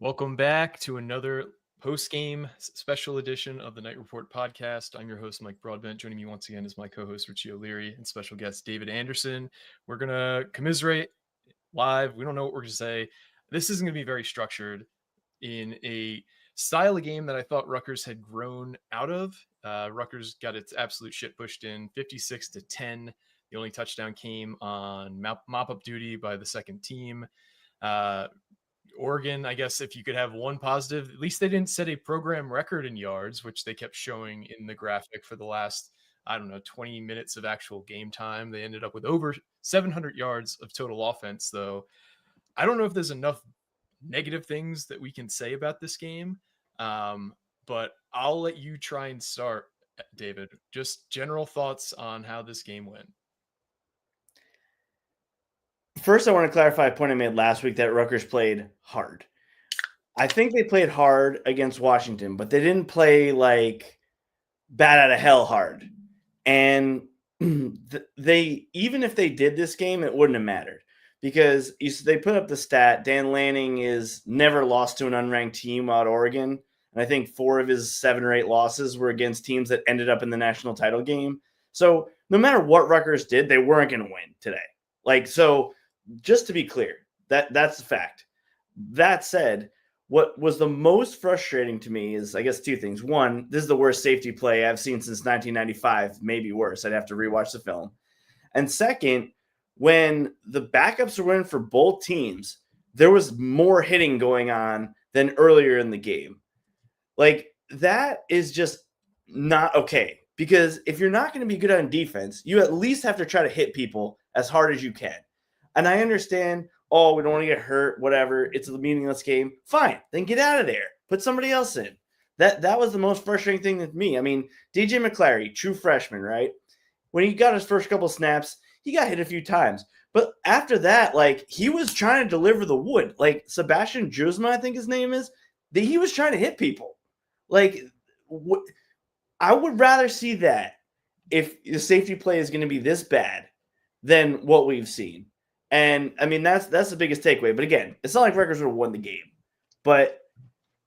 Welcome back to another post-game special edition of the Night Report podcast. I'm your host, Mike Broadbent. Joining me once again is my co-host, Richie O'Leary, and special guest, David Anderson. We're going to commiserate live. We don't know what we're going to say. This isn't going to be very structured in a style of game that I thought Rutgers had grown out of. Rutgers got its absolute shit pushed in 56-10. The only touchdown came on mop-up duty by the second team. Oregon, I guess if you could have one positive, at least they didn't set a program record in yards, which they kept showing in the graphic for the last, 20 minutes of actual game time. They ended up with over 700 yards of total offense, though. I don't know if there's enough negative things that we can say about this game, but I'll let you try and start, David. Just general thoughts on how this game went. First, I want to clarify a point I made last week that Rutgers played hard. I think they played hard against Washington, but they didn't play like bat out of hell hard. And they, even if they did this game, it wouldn't have mattered because they put up the stat. Dan Lanning is never lost to an unranked team out of Oregon. And I think 4 of his 7 or 8 losses were against teams that ended up in the national title game. So no matter what Rutgers did, they weren't going to win today. So just to be clear, that's the fact. That said, what was the most frustrating to me is, I guess, 2 things. One, this is the worst safety play I've seen since 1995, maybe worse. I'd have to rewatch the film. And second, when the backups were in for both teams, there was more hitting going on than earlier in the game. That is just not okay. Because if you're not going to be good on defense, you at least have to try to hit people as hard as you can. And I understand, we don't want to get hurt, whatever. It's a meaningless game. Fine, then get out of there. Put somebody else in. That was the most frustrating thing to me. I mean, DJ McClary, true freshman, right? When he got his first couple snaps, he got hit a few times. But after that, he was trying to deliver the wood. Sebastian Juzma, I think his name is, he was trying to hit people. I would rather see that if the safety play is going to be this bad than what we've seen. And I mean, that's the biggest takeaway. But again, it's not like Rutgers would have won the game, but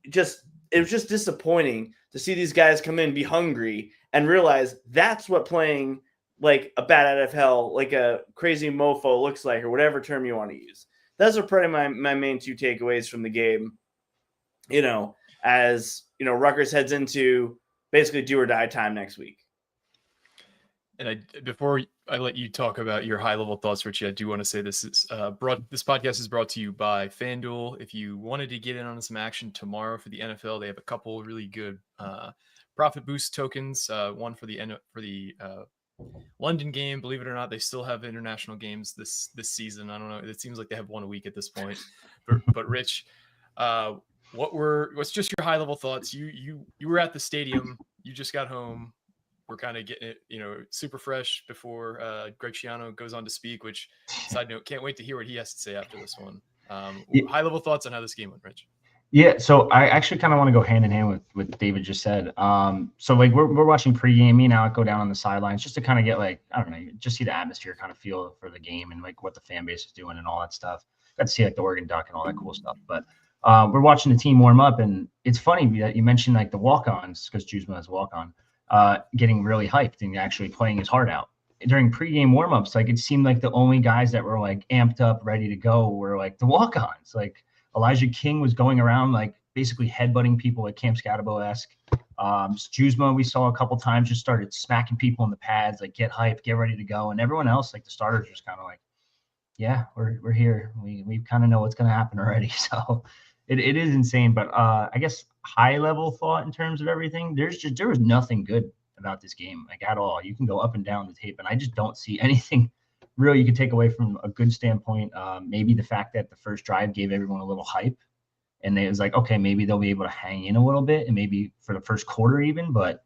it was just disappointing to see these guys come in, be hungry, and realize that's what playing like a bat out of hell, like a crazy mofo looks like, or whatever term you want to use. Those are probably my main 2 takeaways from the game. As Rutgers heads into basically do or die time next week. And before I let you talk about your high-level thoughts, Richie, I do want to say this podcast is brought to you by FanDuel. If you wanted to get in on some action tomorrow for the NFL, they have a couple really good profit boost tokens. One for the London game. Believe it or not, they still have international games this season. I don't know. It seems like they have one a week at this point. But Rich, what's just your high-level thoughts? You were at the stadium. You just got home. We're kind of getting it, super fresh before Greg Schiano goes on to speak, which, side note, can't wait to hear what he has to say after this one. High-level thoughts on how this game went, Rich. Yeah, so I actually kind of want to go hand in hand with what David just said. So we're watching pregame. Me and Alec go down on the sidelines just to kind of get just see the atmosphere, kind of feel for the game and what the fan base is doing and all that stuff. Got to see the Oregon Duck and all that cool stuff. But we're watching the team warm up, and it's funny that you mentioned the walk-ons because Juzma is a walk-on. Getting really hyped and actually playing his heart out during pregame warmups. It seemed like the only guys that were amped up, ready to go were the walk-ons. Elijah King was going around basically headbutting people like Cam Scatabo-esque. Juzma we saw a couple times just started smacking people in the pads, get hyped, get ready to go, and everyone else the starters was kind of yeah, we're here. We kind of know what's going to happen already. So it is insane, but I guess high level thought in terms of everything, there was nothing good about this game at all. You can go up and down the tape, and I just don't see anything real you could take away from a good standpoint. Maybe the fact that the first drive gave everyone a little hype, and it was okay, maybe they'll be able to hang in a little bit, and maybe for the first quarter even. But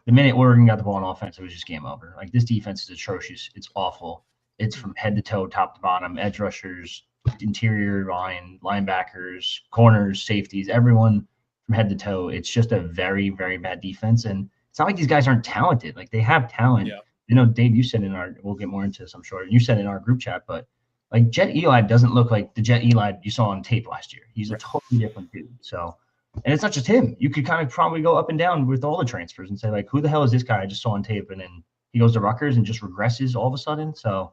the minute Oregon got the ball on offense, it was just game over. This defense is atrocious. It's awful. It's from head to toe, top to bottom, edge rushers, interior line, linebackers, corners, safeties, everyone from head to toe. It's just a very, very bad defense. And it's not like these guys aren't talented. They have talent. Yeah. Dave, you said we'll get more into this, I'm sure. You said in our group chat, but Like Jet Eli doesn't look like the Jet Eli you saw on tape last year. He's a totally different dude. So, and it's not just him. You could kind of probably go up and down with all the transfers and say like, who the hell is this guy I just saw on tape? And then he goes to Rutgers and just regresses all of a sudden. So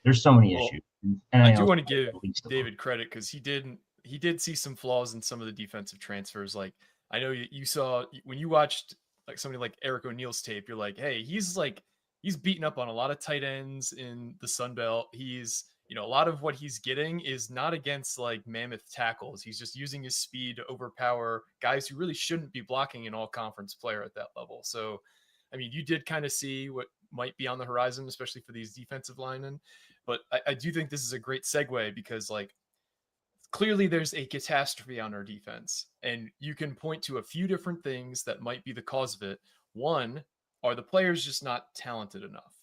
there's so many issues. And I do want to give David credit because he did see some flaws in some of the defensive transfers. Like I know you saw when you watched like somebody like Eric O'Neal's tape, you're like, hey, he's beaten up on a lot of tight ends in the Sun Belt. He's, a lot of what he's getting is not against like mammoth tackles. He's just using his speed to overpower guys who really shouldn't be blocking an all conference player at that level. So, I mean, you did kind of see what might be on the horizon, especially for these defensive linemen. But I do think this is a great segue because like clearly there's a catastrophe on our defense and you can point to a few different things that might be the cause of it. One, are the players just not talented enough?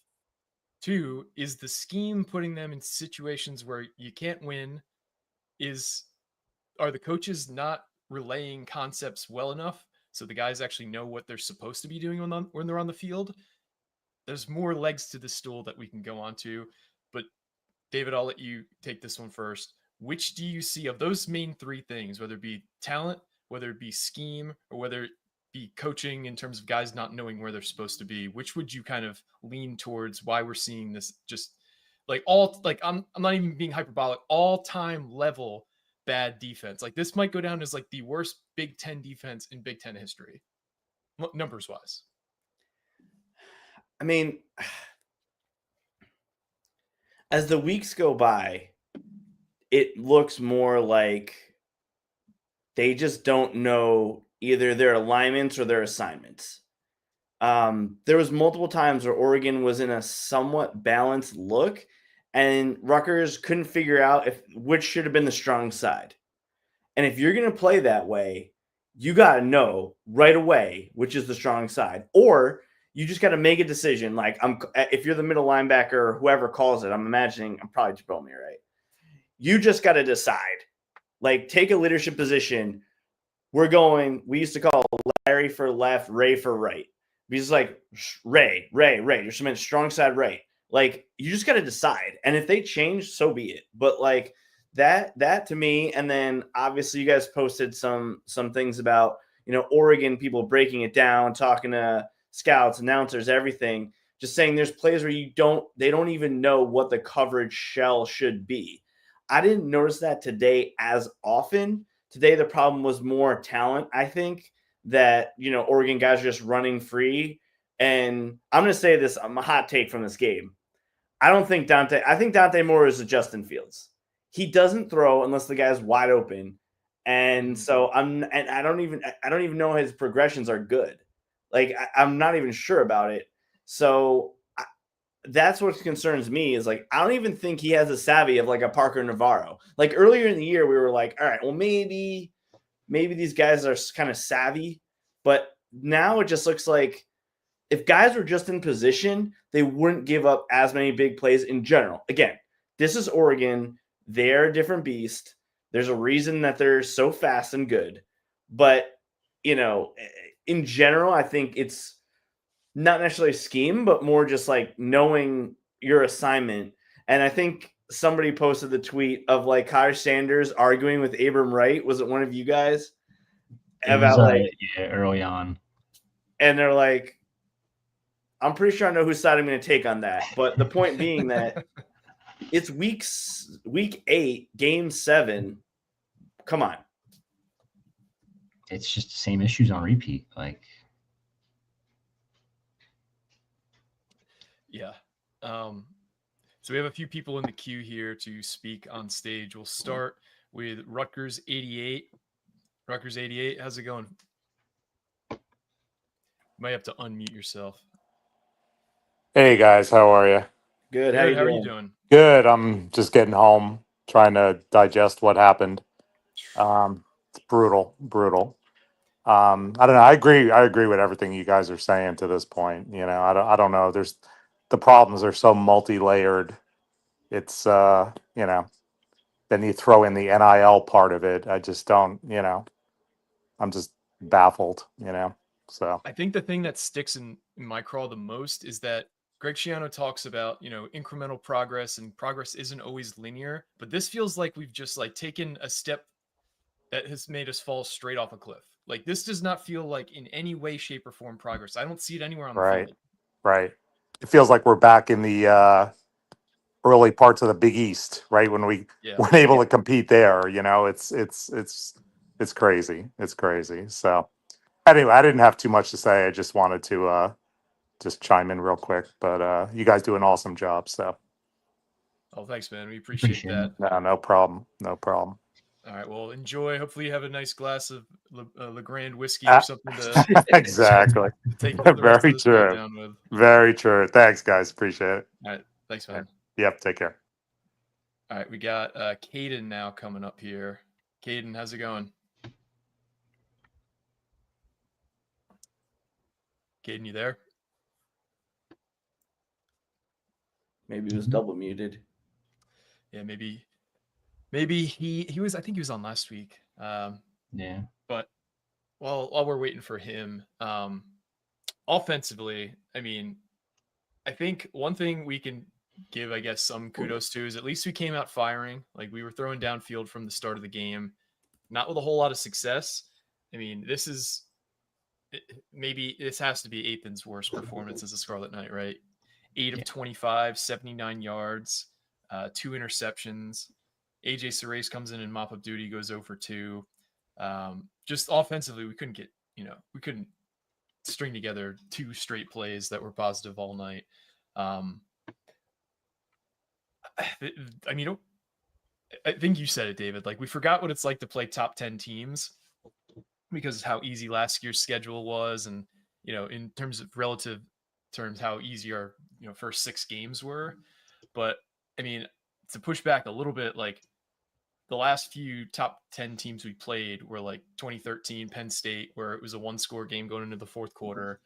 Two, is the scheme putting them in situations where you can't win? Are the coaches not relaying concepts well enough so the guys actually know what they're supposed to be doing when they're on the field? There's more legs to the stool that we can go on to. But David, I'll let you take this one first. Which do you see of those main three things, whether it be talent, whether it be scheme, or whether it be coaching in terms of guys not knowing where they're supposed to be? Which would you kind of lean towards why we're seeing this just like I'm not even being hyperbolic, all-time level bad defense? Like this might go down as like the worst Big Ten defense in Big Ten history, numbers wise. I mean, as the weeks go by, it looks more like they just don't know either their alignments or their assignments. There was multiple times where Oregon was in a somewhat balanced look and Rutgers couldn't figure out which should have been the strong side. And if you're going to play that way, you got to know right away which is the strong side, or you just got to make a decision. Like if you're the middle linebacker or whoever calls it, I'm probably Jabril me, right? You just got to decide. Like take a leadership position. We used to call Larry for left, Ray for right. He's like Ray. You're some strong side right. Like you just got to decide. And if they change, so be it. But like that to me, and then obviously you guys posted some things about, Oregon people breaking it down, talking to scouts, announcers, everything, just saying there's plays where they don't even know what the coverage shell should be. I didn't notice that today as often. Today, the problem was more talent. I think that, Oregon guys are just running free. And I'm going to say this, I'm a hot take from this game. I think Dante Moore is a Justin Fields. He doesn't throw unless the guy's wide open. And so I don't even know his progressions are good. Like I'm not even sure about it. So that's what concerns me is like, I don't even think he has a savvy of like a Parker Navarro. Like earlier in the year, we were like, all right, well, maybe these guys are kind of savvy, but now it just looks like if guys were just in position, they wouldn't give up as many big plays in general. Again, this is Oregon. They're a different beast. There's a reason that they're so fast and good, but in general, I think it's not necessarily scheme, but more just like knowing your assignment. And I think somebody posted the tweet of like Kyle Sanders arguing with Abram Wright. Was it one of you guys? Early on. And they're like, I'm pretty sure I know whose side I'm going to take on that. But the point being that it's week 8, game 7. Come on. It's just the same issues on repeat. Like, yeah. So we have a few people in the queue here to speak on stage. We'll start with Rutgers 88. Rutgers 88, how's it going? You might have to unmute yourself. Hey guys, how are you? Good. How are you doing? Good. I'm just getting home, trying to digest what happened. It's brutal. I don't know. I agree with everything you guys are saying to this point. I don't know. The problems are so multi-layered. It's then you throw in the NIL part of it. I just don't, I'm just baffled, So I think the thing that sticks in my craw the most is that Greg Schiano talks about, incremental progress, and progress isn't always linear, but this feels like we've just like taken a step that has made us fall straight off a cliff. Like this does not feel like in any way, shape, or form progress. I don't see it anywhere on the Right. field. Right. It feels like we're back in the early parts of the Big East, right? When we Yeah. weren't able to compete there, it's crazy. It's crazy. So anyway, I didn't have too much to say. I just wanted to just chime in real quick. But you guys do an awesome job. So Oh, thanks, man. We appreciate that. no problem. No problem. All right. Well, enjoy. Hopefully, you have a nice glass of Le Grand whiskey or something to Exactly. take the rest Very of this day true. down with. Very true. Thanks, guys. Appreciate it. All right. Thanks, man. Yep. Take care. All right. We got Caden now coming up here. Caden, how's it going? Caden, you there? Maybe he was double muted. Yeah, maybe he was. I think he was on last week. Yeah. But while we're waiting for him, offensively, I mean, I think one thing we can give, I guess, some kudos to is at least we came out firing. Like we were throwing downfield from the start of the game, not with a whole lot of success. I mean, maybe this has to be Ethan's worst performance as a Scarlet Knight, right? 8 of 25, 79 yards, 2 interceptions. AJ Serace comes in and mop up duty, goes 0 for 2. Just offensively, we couldn't string together 2 straight plays that were positive all night. I mean, I think you said it, David. Like we forgot what it's like to play top 10 teams because of how easy last year's schedule was, and in terms of relative terms, how easy our first 6 games were. But I mean, to push back a little bit, like the last few top 10 teams we played were like 2013 Penn State, where it was a 1-score game going into the fourth quarter,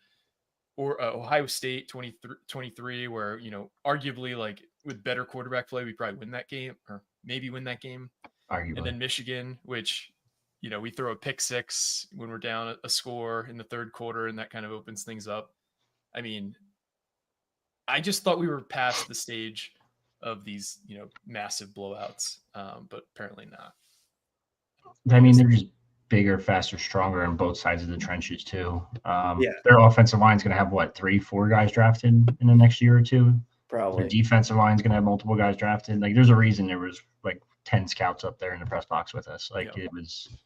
or Ohio State 23, where arguably like with better quarterback play we probably win that game, or maybe win that game. Arguably. And then Michigan, which we throw a pick 6 when we're down a score in the third quarter, and that kind of opens things up. I mean, I just thought we were past the stage of these massive blowouts, but apparently not. I mean, they're just bigger, faster, stronger on both sides of the trenches too. Yeah. Their offensive line is going to have 3-4 guys drafted in the next year or two. Probably. Their defensive line is going to have multiple guys drafted. Like, there's a reason there was 10 scouts up there in the press box with us. It was,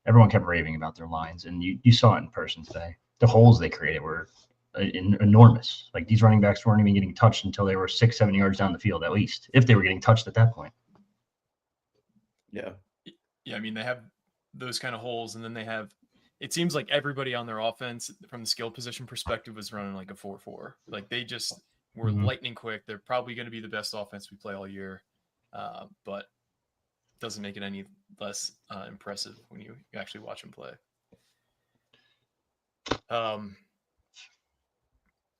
everyone kept raving about their lines, and you saw it in person today. The holes they created were enormous. Like, these running backs weren't even getting touched until they were 6-7 yards down the field, at least, if they were getting touched at that point. Yeah. I mean, they have those kind of holes, and then they have, it seems like everybody on their offense from the skill position perspective was running like a 4-4. Like they just were lightning quick. They're probably going to be the best offense we play all year, but doesn't make it any less impressive when you actually watch them play.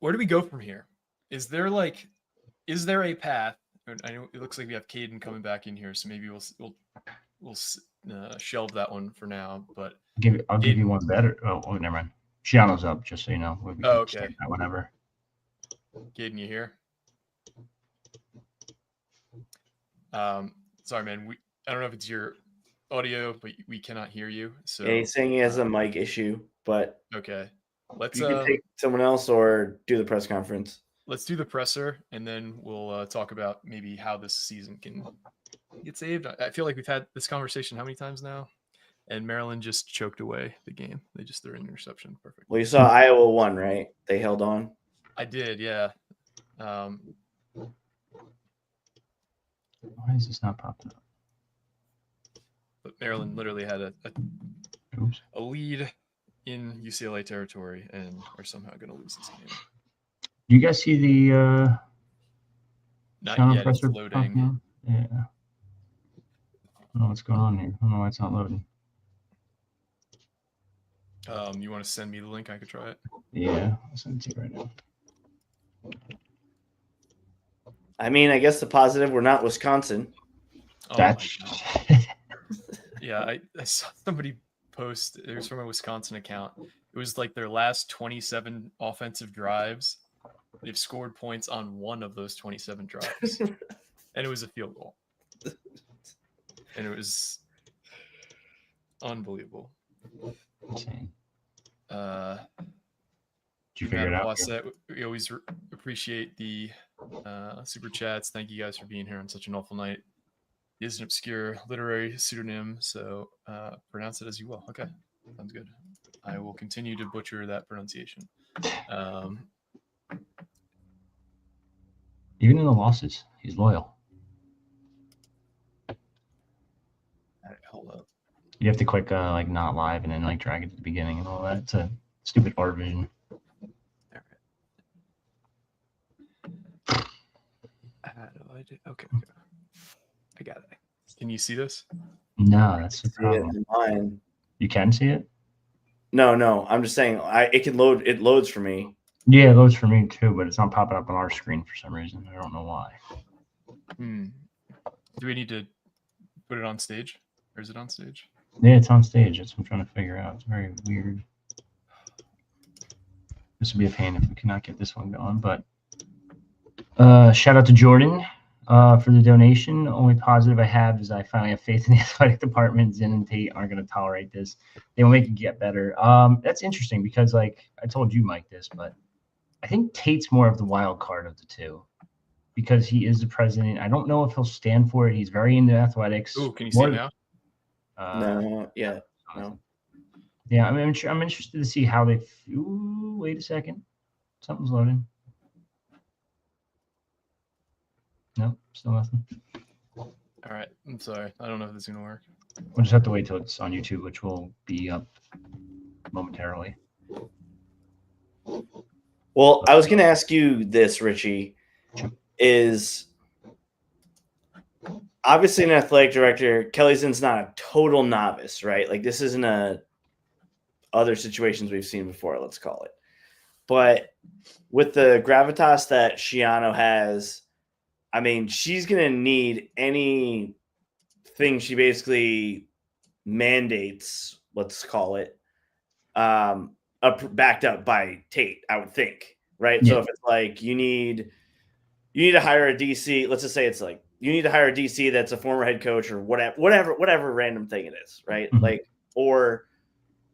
Where do we go from here? Is there a path? I know it looks like we have Caden coming back in here, so maybe we'll shelve that one for now. But I'll give you one better. Oh, never mind. Shiano's up, just so you know. We can okay. start that whenever. Caden, you here? Sorry, man. I don't know if it's your audio, but we cannot hear you. So yeah, he's saying he has a mic issue, but okay. Let's you can take someone else or do the press conference. Let's do the presser, and then we'll talk about maybe how this season can get saved. I feel like we've had this conversation how many times now? And Maryland just choked away the game. They just threw an interception. Perfect. Well, you saw Iowa won, right? They held on. I did, yeah. Why is this not popping up? But Maryland literally had a lead in UCLA territory and are somehow going to lose this game. Do you guys see the Not yet, it's loading. Yeah. I don't know what's going on here. I don't know why it's not loading. You want to send me the link? I could try it. Yeah, I'll send it to you right now. I mean, I guess the positive, we're not Wisconsin. Oh That's yeah, I saw somebody post, it was from a Wisconsin account. It was like their last 27 offensive drives They've scored points on one of those 27 drives, and it was a field goal. And it was unbelievable. Insane. Did you figure it out? We always appreciate the super chats. Thank you guys for being here on such an awful night. It is an obscure literary pseudonym, so pronounce it as you will. Okay, sounds good. I will continue to butcher that pronunciation. Even in the losses, he's loyal. All right, hold up. You have to click like not live and then like drag it to the beginning and all that. It's a stupid art vision. How do I do? Okay. I got it. Can you see this? No, that's the See it problem. in mine. You can see it? No. I'm just saying it can load. It loads for me. Yeah, it loads for me too, but it's not popping up on our screen for some reason. I don't know why. Do we need to put it on stage? Or is it on stage? Yeah, it's on stage. That's what I'm trying to figure out. It's very weird. This would be a pain if we cannot get this one going, but shout out to Jordan for the donation. The only positive I have is I finally have faith in the athletic department. Zen and Tate aren't going to tolerate this. They will make it get better. That's interesting because, like, I told you, Mike, this, but I think Tate's more of the wild card of the two because he is the president. I don't know if he'll stand for it. He's very into athletics. Oh, can you see it now? No. No. Yeah, I'm interested to see how they. Ooh, wait a second. Something's loading. No, still nothing. All right. I'm sorry. I don't know if this is going to work. We'll just have to wait till it's on YouTube, which will be up momentarily. Well, I was going to ask you this, Richie. Is obviously an athletic director. Kelly's not a total novice, right? Like this isn't other situations we've seen before, let's call it. But with the gravitas that Shiano has, I mean, she's going to need anything she basically mandates, let's call it, backed up by Tate, I would think, right? Yeah. So if it's like you need to hire a DC, let's just say it's like you need to hire a DC that's a former head coach or whatever random thing it is, right? Mm-hmm. Like, or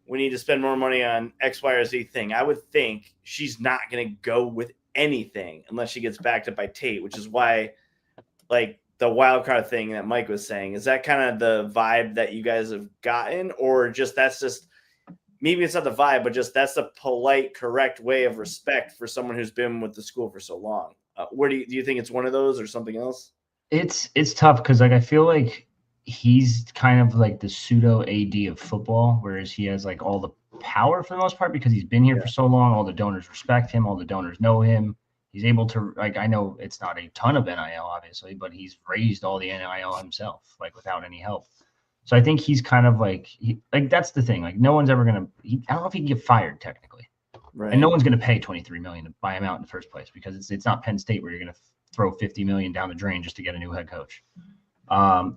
we need to spend more money on X, Y, or Z thing. I would think she's not going to go with anything unless she gets backed up by Tate, which is why, like, the wild card thing that Mike was saying, is that kind of the vibe that you guys have gotten, or that's just maybe it's not the vibe, but just that's the polite, correct way of respect for someone who's been with the school for so long? Where do you think it's one of those or something else? It's tough because, like, I feel like he's kind of like the pseudo AD of football, whereas he has like all the power for the most part because he's been here for so long. All the donors respect him. All the donors know him. He's able to, like, I know it's not a ton of NIL, obviously, but he's raised all the NIL himself, like, without any help. So I think he's kind of like that's the thing. Like, no one's ever going to, I don't know if he can get fired technically. Right. And no one's going to pay $23 million to buy him out in the first place because it's not Penn State where you're going to throw $50 million down the drain just to get a new head coach.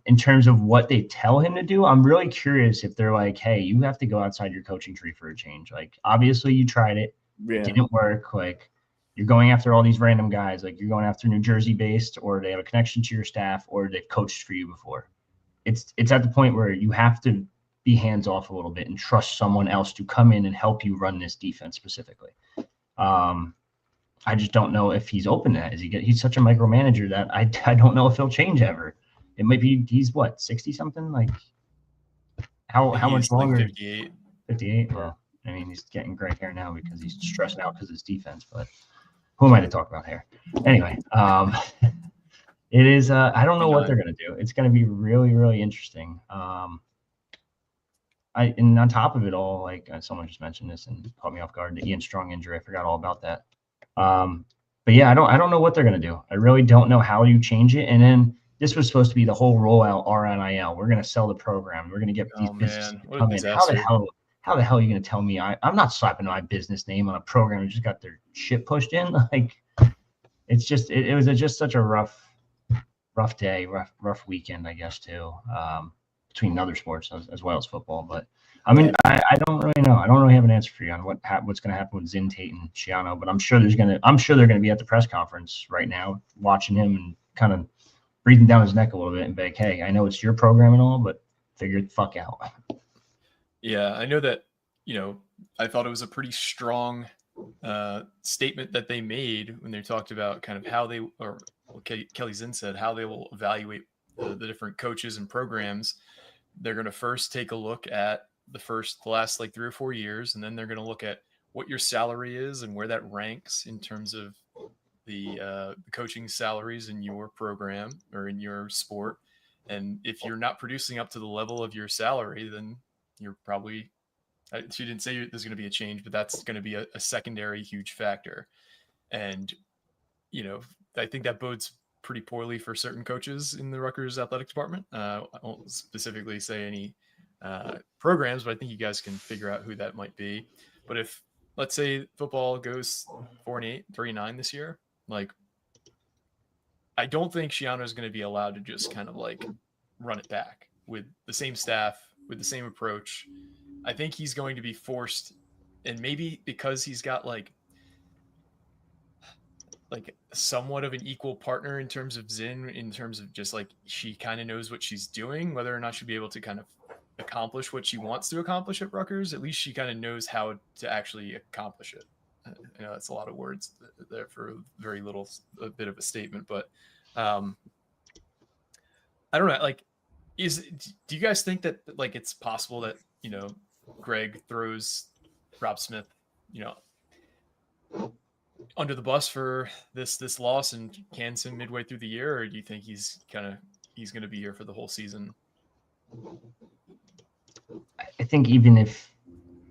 In terms of what they tell him to do, I'm really curious if they're like, hey, you have to go outside your coaching tree for a change. Like, obviously you tried it. It didn't work. Like, you're going after all these random guys. Like, you're going after New Jersey based, or they have a connection to your staff, or they've coached for you before. It's at the point where you have to be hands off a little bit and trust someone else to come in and help you run this defense specifically. I just don't know if he's open to that. He's such a micromanager that I don't know if he'll change ever. It might be he's what, 60 something? Like how much longer? Like 58. 58. Well, I mean, he's getting gray hair now because he's stressed out because of his defense. But who am I to talk about hair? Anyway, it is. I don't know what they're gonna do. It's gonna be really, really interesting. And on top of it all, like someone just mentioned this and caught me off guard, the Ian Strong injury. I forgot all about that. But yeah, I don't know what they're gonna do. I really don't know how you change it. And then this was supposed to be the whole rollout RNIL. We're gonna sell the program. We're gonna get these businesses to come in. How the hell are you gonna tell me I'm not slapping my business name on a program that just got their shit pushed in? Like, it's just it was just such a rough day, rough weekend, I guess too. between other sports as well as football. But I mean, I don't really know. I don't really have an answer for you on what's going to happen with Zinn, Tate, and Shiano. But I'm sure they're going to be at the press conference right now, watching him and kind of breathing down his neck a little bit and be like, hey, I know it's your program and all, but figure it the fuck out. Yeah, I know that, I thought it was a pretty strong statement that they made when they talked about kind of how they, or Kelly Zinn said, how they will evaluate the different coaches and programs. They're going to first take a look at the last like 3 or 4 years, and then they're going to look at what your salary is and where that ranks in terms of the coaching salaries in your program or in your sport. And if you're not producing up to the level of your salary, then you're probably, she didn't say there's going to be a change, but that's going to be a secondary huge factor. And, I think that bodes pretty poorly for certain coaches in the Rutgers athletic department. I won't specifically say any programs, but I think you guys can figure out who that might be. But if, let's say, football goes 4-8, 3-9 this year, like, I don't think Shiano is going to be allowed to just kind of like run it back with the same staff, with the same approach. I think he's going to be forced, and maybe because he's got like somewhat of an equal partner in terms of Zinn, in terms of just like she kind of knows what she's doing, whether or not she'll be able to kind of accomplish what she wants to accomplish at Rutgers. At least she kind of knows how to actually accomplish it. I know that's a lot of words there for very little, a bit of a statement, but I don't know. Like, do you guys think that like it's possible that Greg throws Rob Smith, under the bus for this loss and cans him midway through the year, or do you think he's going to be here for the whole season? I think even if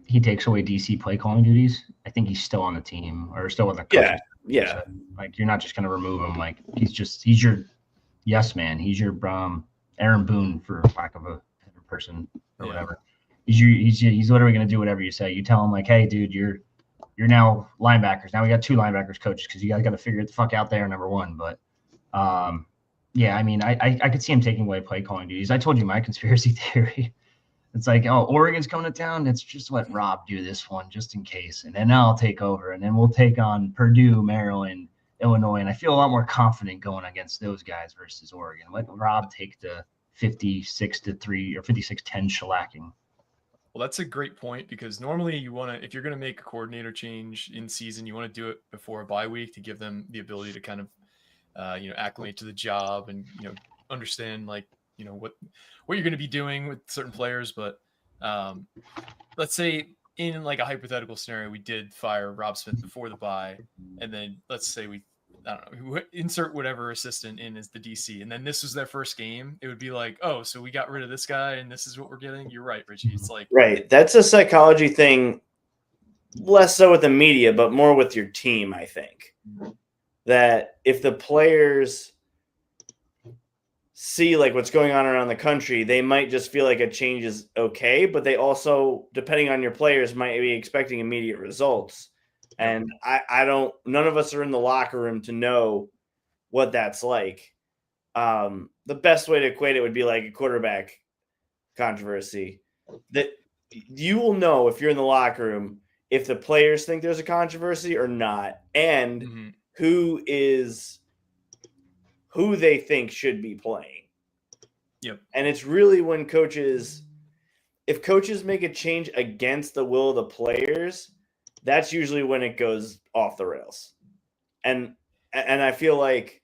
he takes away DC play calling duties, I think he's still on the team or still on the coaching. Yeah. Like, you're not just going to remove him. Like, he's your yes man. He's your Aaron Boone, for lack of a better person or whatever. He's literally going to do whatever you say. You tell him like, hey, dude, you're now linebackers. Now we got 2 linebackers coaches because you guys got to figure it the fuck out there, number one. But yeah, I mean, I could see him taking away play calling duties. I told you my conspiracy theory. It's like, oh, Oregon's coming to town. Let's just let Rob do this one just in case. And then I'll take over. And then we'll take on Purdue, Maryland, Illinois. And I feel a lot more confident going against those guys versus Oregon. Let Rob take the 56-3 or 56-10 shellacking. Well, that's a great point, because normally you want to, if you're going to make a coordinator change in season, you want to do it before a bye week to give them the ability to kind of, acclimate to the job and, understand like, what you're going to be doing with certain players. But let's say in like a hypothetical scenario, we did fire Rob Smith before the bye, and then let's say I don't know, insert whatever assistant in as the DC, and then this was their first game. It would be like, oh, so we got rid of this guy and this is what we're getting. You're right, Richie. It's like, right. That's a psychology thing, less so with the media, but more with your team. I think that if the players see like what's going on around the country, they might just feel like a change is okay, but they also, depending on your players, might be expecting immediate results. And none of us are in the locker room to know what that's like. The best way to equate it would be like a quarterback controversy, that you will know if you're in the locker room if the players think there's a controversy or not, and who they think should be playing. Yep. And it's really when if coaches make a change against the will of the players, that's usually when it goes off the rails. And I feel like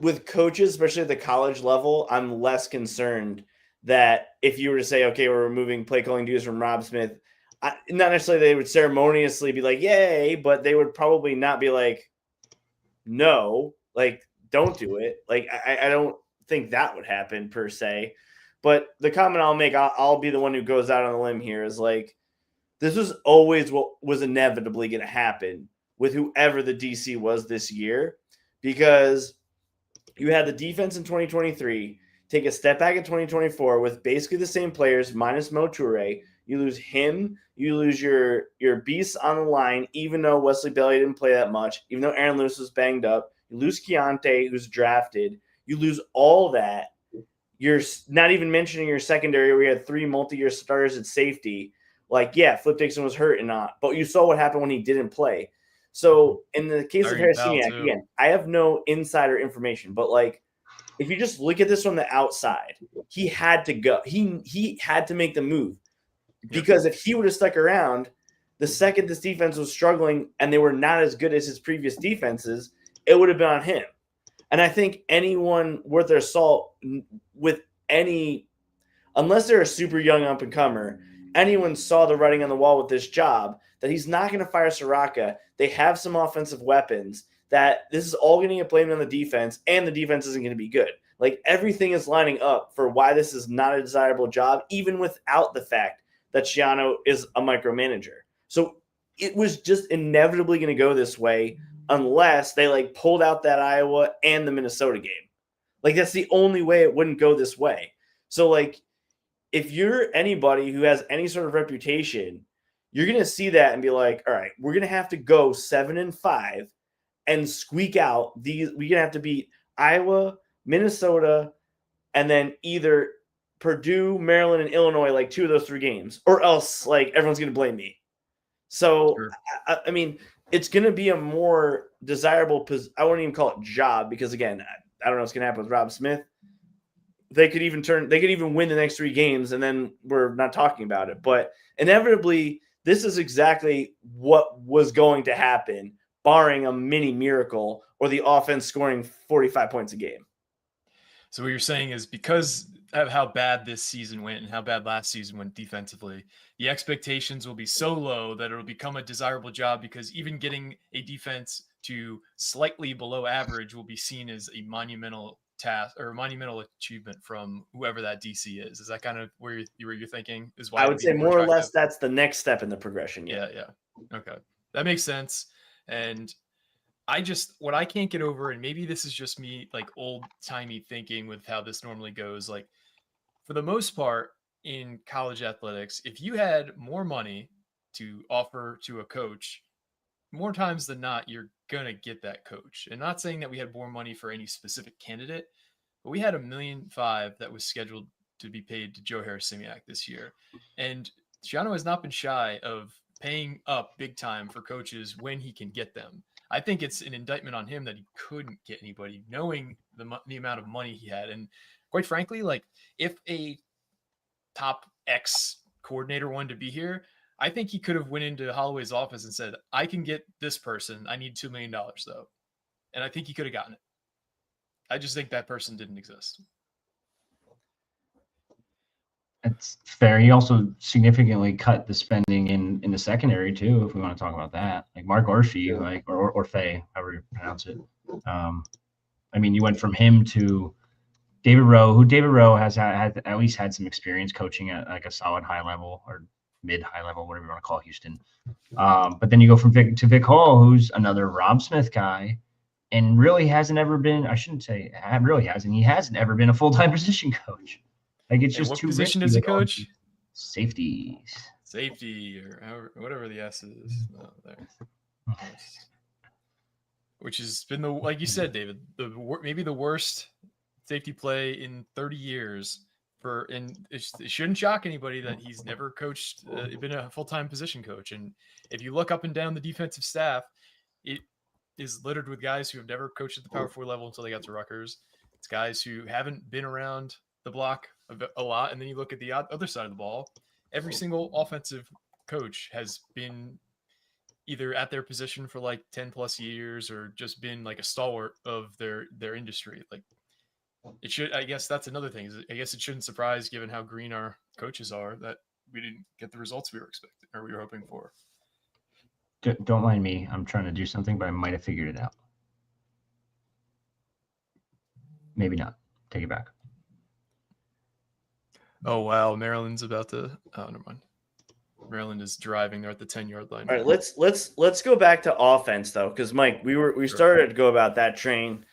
with coaches, especially at the college level, I'm less concerned that if you were to say, okay, we're removing play calling duties from Rob Smith, not necessarily they would ceremoniously be like, yay, but they would probably not be like, no, like, don't do it. Like, I don't think that would happen per se. But the comment I'll make, I'll be the one who goes out on a limb here, is like, this was always what was inevitably going to happen with whoever the DC was this year, because you had the defense in 2023 take a step back in 2024 with basically the same players minus Mo Toure. You lose him. You lose your beasts on the line, even though Wesley Bailey didn't play that much, even though Aaron Lewis was banged up. You lose Keontae, who's drafted. You lose all that. you're not even mentioning your secondary. We had 3 multi-year starters at safety. Like, yeah, Flip Dixon was hurt and not, but you saw what happened when he didn't play. So in the case of Harris Seniak, again, I have no insider information, but like, if you just look at this from the outside, he had to go. He had to make the move because if he would have stuck around, the second this defense was struggling and they were not as good as his previous defenses, it would have been on him. And I think anyone worth their salt with unless they're a super young up and comer, anyone saw the writing on the wall with this job that he's not going to fire Soraka. They have some offensive weapons, that this is all going to get blamed on the defense, and the defense isn't going to be good. Like, everything is lining up for why this is not a desirable job, even without the fact that Schiano is a micromanager. So it was just inevitably going to go this way unless they like pulled out that Iowa and the Minnesota game. Like, that's the only way it wouldn't go this way. So like, if you're anybody who has any sort of reputation, you're going to see that and be like, all right, we're going to have to go 7-5 and squeak out these. We're going to have to beat Iowa, Minnesota, and then either Purdue, Maryland, and Illinois, like 2 of those 3 games, or else like everyone's going to blame me. So, sure. I mean, it's going to be a more desirable I wouldn't even call it job, because again, I don't know what's going to happen with Rob Smith. They could even win the next 3 games, and then we're not talking about it. But inevitably, this is exactly what was going to happen, barring a mini miracle or the offense scoring 45 points a game. So what you're saying is, because of how bad this season went and how bad last season went defensively, the expectations will be so low that it'll become a desirable job, because even getting a defense to slightly below average will be seen as a monumental task or monumental achievement from whoever that DC is. Is that kind of where you're thinking? Is why I would say more or less that's the next step in the progression. Yeah. Okay, that makes sense. And what I can't get over, and maybe this is just me like old timey thinking with how this normally goes, like for the most part in college athletics, if you had more money to offer to a coach, more times than not, you're going to get that coach. And not saying that we had more money for any specific candidate, but we had $1.5 million that was scheduled to be paid to Joe Harris-Simiak this year. And Schiano has not been shy of paying up big time for coaches when he can get them. I think it's an indictment on him that he couldn't get anybody, knowing the amount of money he had. And quite frankly, like, if a top X coordinator wanted to be here, I think he could have went into Holloway's office and said, I can get this person. I need $2 million though. And I think he could have gotten it. I just think that person didn't exist. That's fair. He also significantly cut the spending in the secondary too, if we want to talk about that. Like Mark Orphy, like or Fay, however you pronounce it. I mean, you went from him to David Rowe has had at least had some experience coaching at like a solid high level or mid-high level, whatever you want to call Houston. But then you go from Vic Hall, who's another Rob Smith guy, and really hasn't ever been, I shouldn't say really hasn't, he hasn't ever been a full-time position coach. Like, it's just too position is a coach? Safety or whatever the S is. Oh, there. Which has been like you said, David, maybe the worst safety play in 30 years. And it shouldn't shock anybody that he's never coached, been a full-time position coach. And if you look up and down the defensive staff, it is littered with guys who have never coached at the Power 4 level until they got to Rutgers. It's guys who haven't been around the block a lot. And then you look at the other side of the ball, every single offensive coach has been either at their position for like 10 plus years or just been like a stalwart of their industry. Like, it should, I guess that's another thing. I guess it shouldn't surprise, given how green our coaches are, that we didn't get the results we were expecting or we were hoping for. Don't mind me. I'm trying to do something, but I might have figured it out. Maybe not. Take it back. Oh, wow. Maryland's about to. Oh, never mind. Maryland is driving. They're at the 10-yard line. All right, let's go back to offense though, because Mike, we started to go about that train.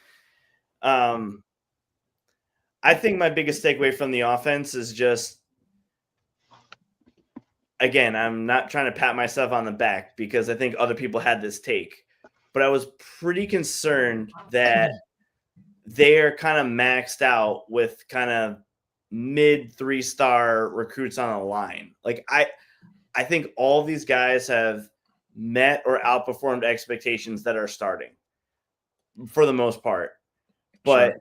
I think my biggest takeaway from the offense is just, again, I'm not trying to pat myself on the back because I think other people had this take, but I was pretty concerned that they are kind of maxed out with kind of mid 3-star recruits on the line. Like I think all these guys have met or outperformed expectations that are starting for the most part, but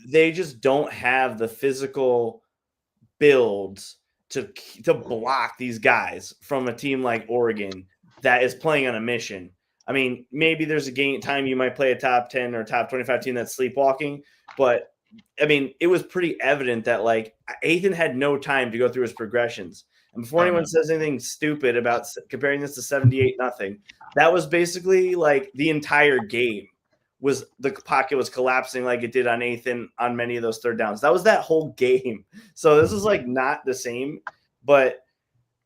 they just don't have the physical builds to block these guys from a team like Oregon that is playing on a mission. I mean, maybe there's a game time you might play a top 10 or top 25 team that's sleepwalking, but I mean, it was pretty evident that like Ethan had no time to go through his progressions. And before anyone says anything stupid about comparing this to 78-0, that was basically like the entire game was the pocket was collapsing like it did on Ethan on many of those third downs. That was that whole game. So this is like not the same, but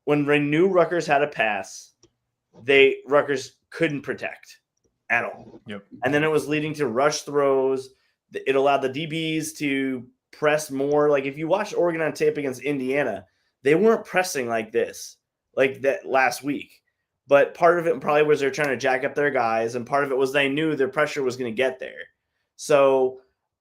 when they knew Rutgers had a pass, Rutgers couldn't protect at all. Yep. And then it was leading to rush throws. It allowed the DBs to press more. Like if you watched Oregon on tape against Indiana, they weren't pressing like this, like that last week. But part of it probably was they're trying to jack up their guys, and part of it was they knew their pressure was going to get there. So,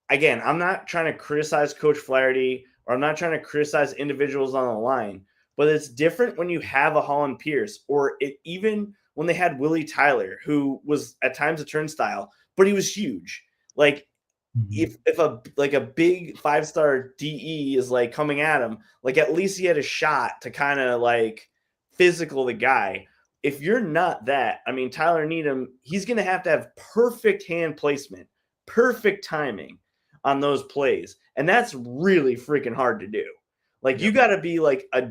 again, I'm not trying to criticize Coach Flaherty, or I'm not trying to criticize individuals on the line, but it's different when you have a Holland Pierce, or even when they had Willie Tyler, who was at times a turnstile, but he was huge. Like, if a big 5-star DE is like coming at him, like at least he had a shot to kind of like physical the guy. If you're not that, I mean, Tyler Needham, he's going to have perfect hand placement, perfect timing on those plays. And that's really freaking hard to do. Like you got to be like a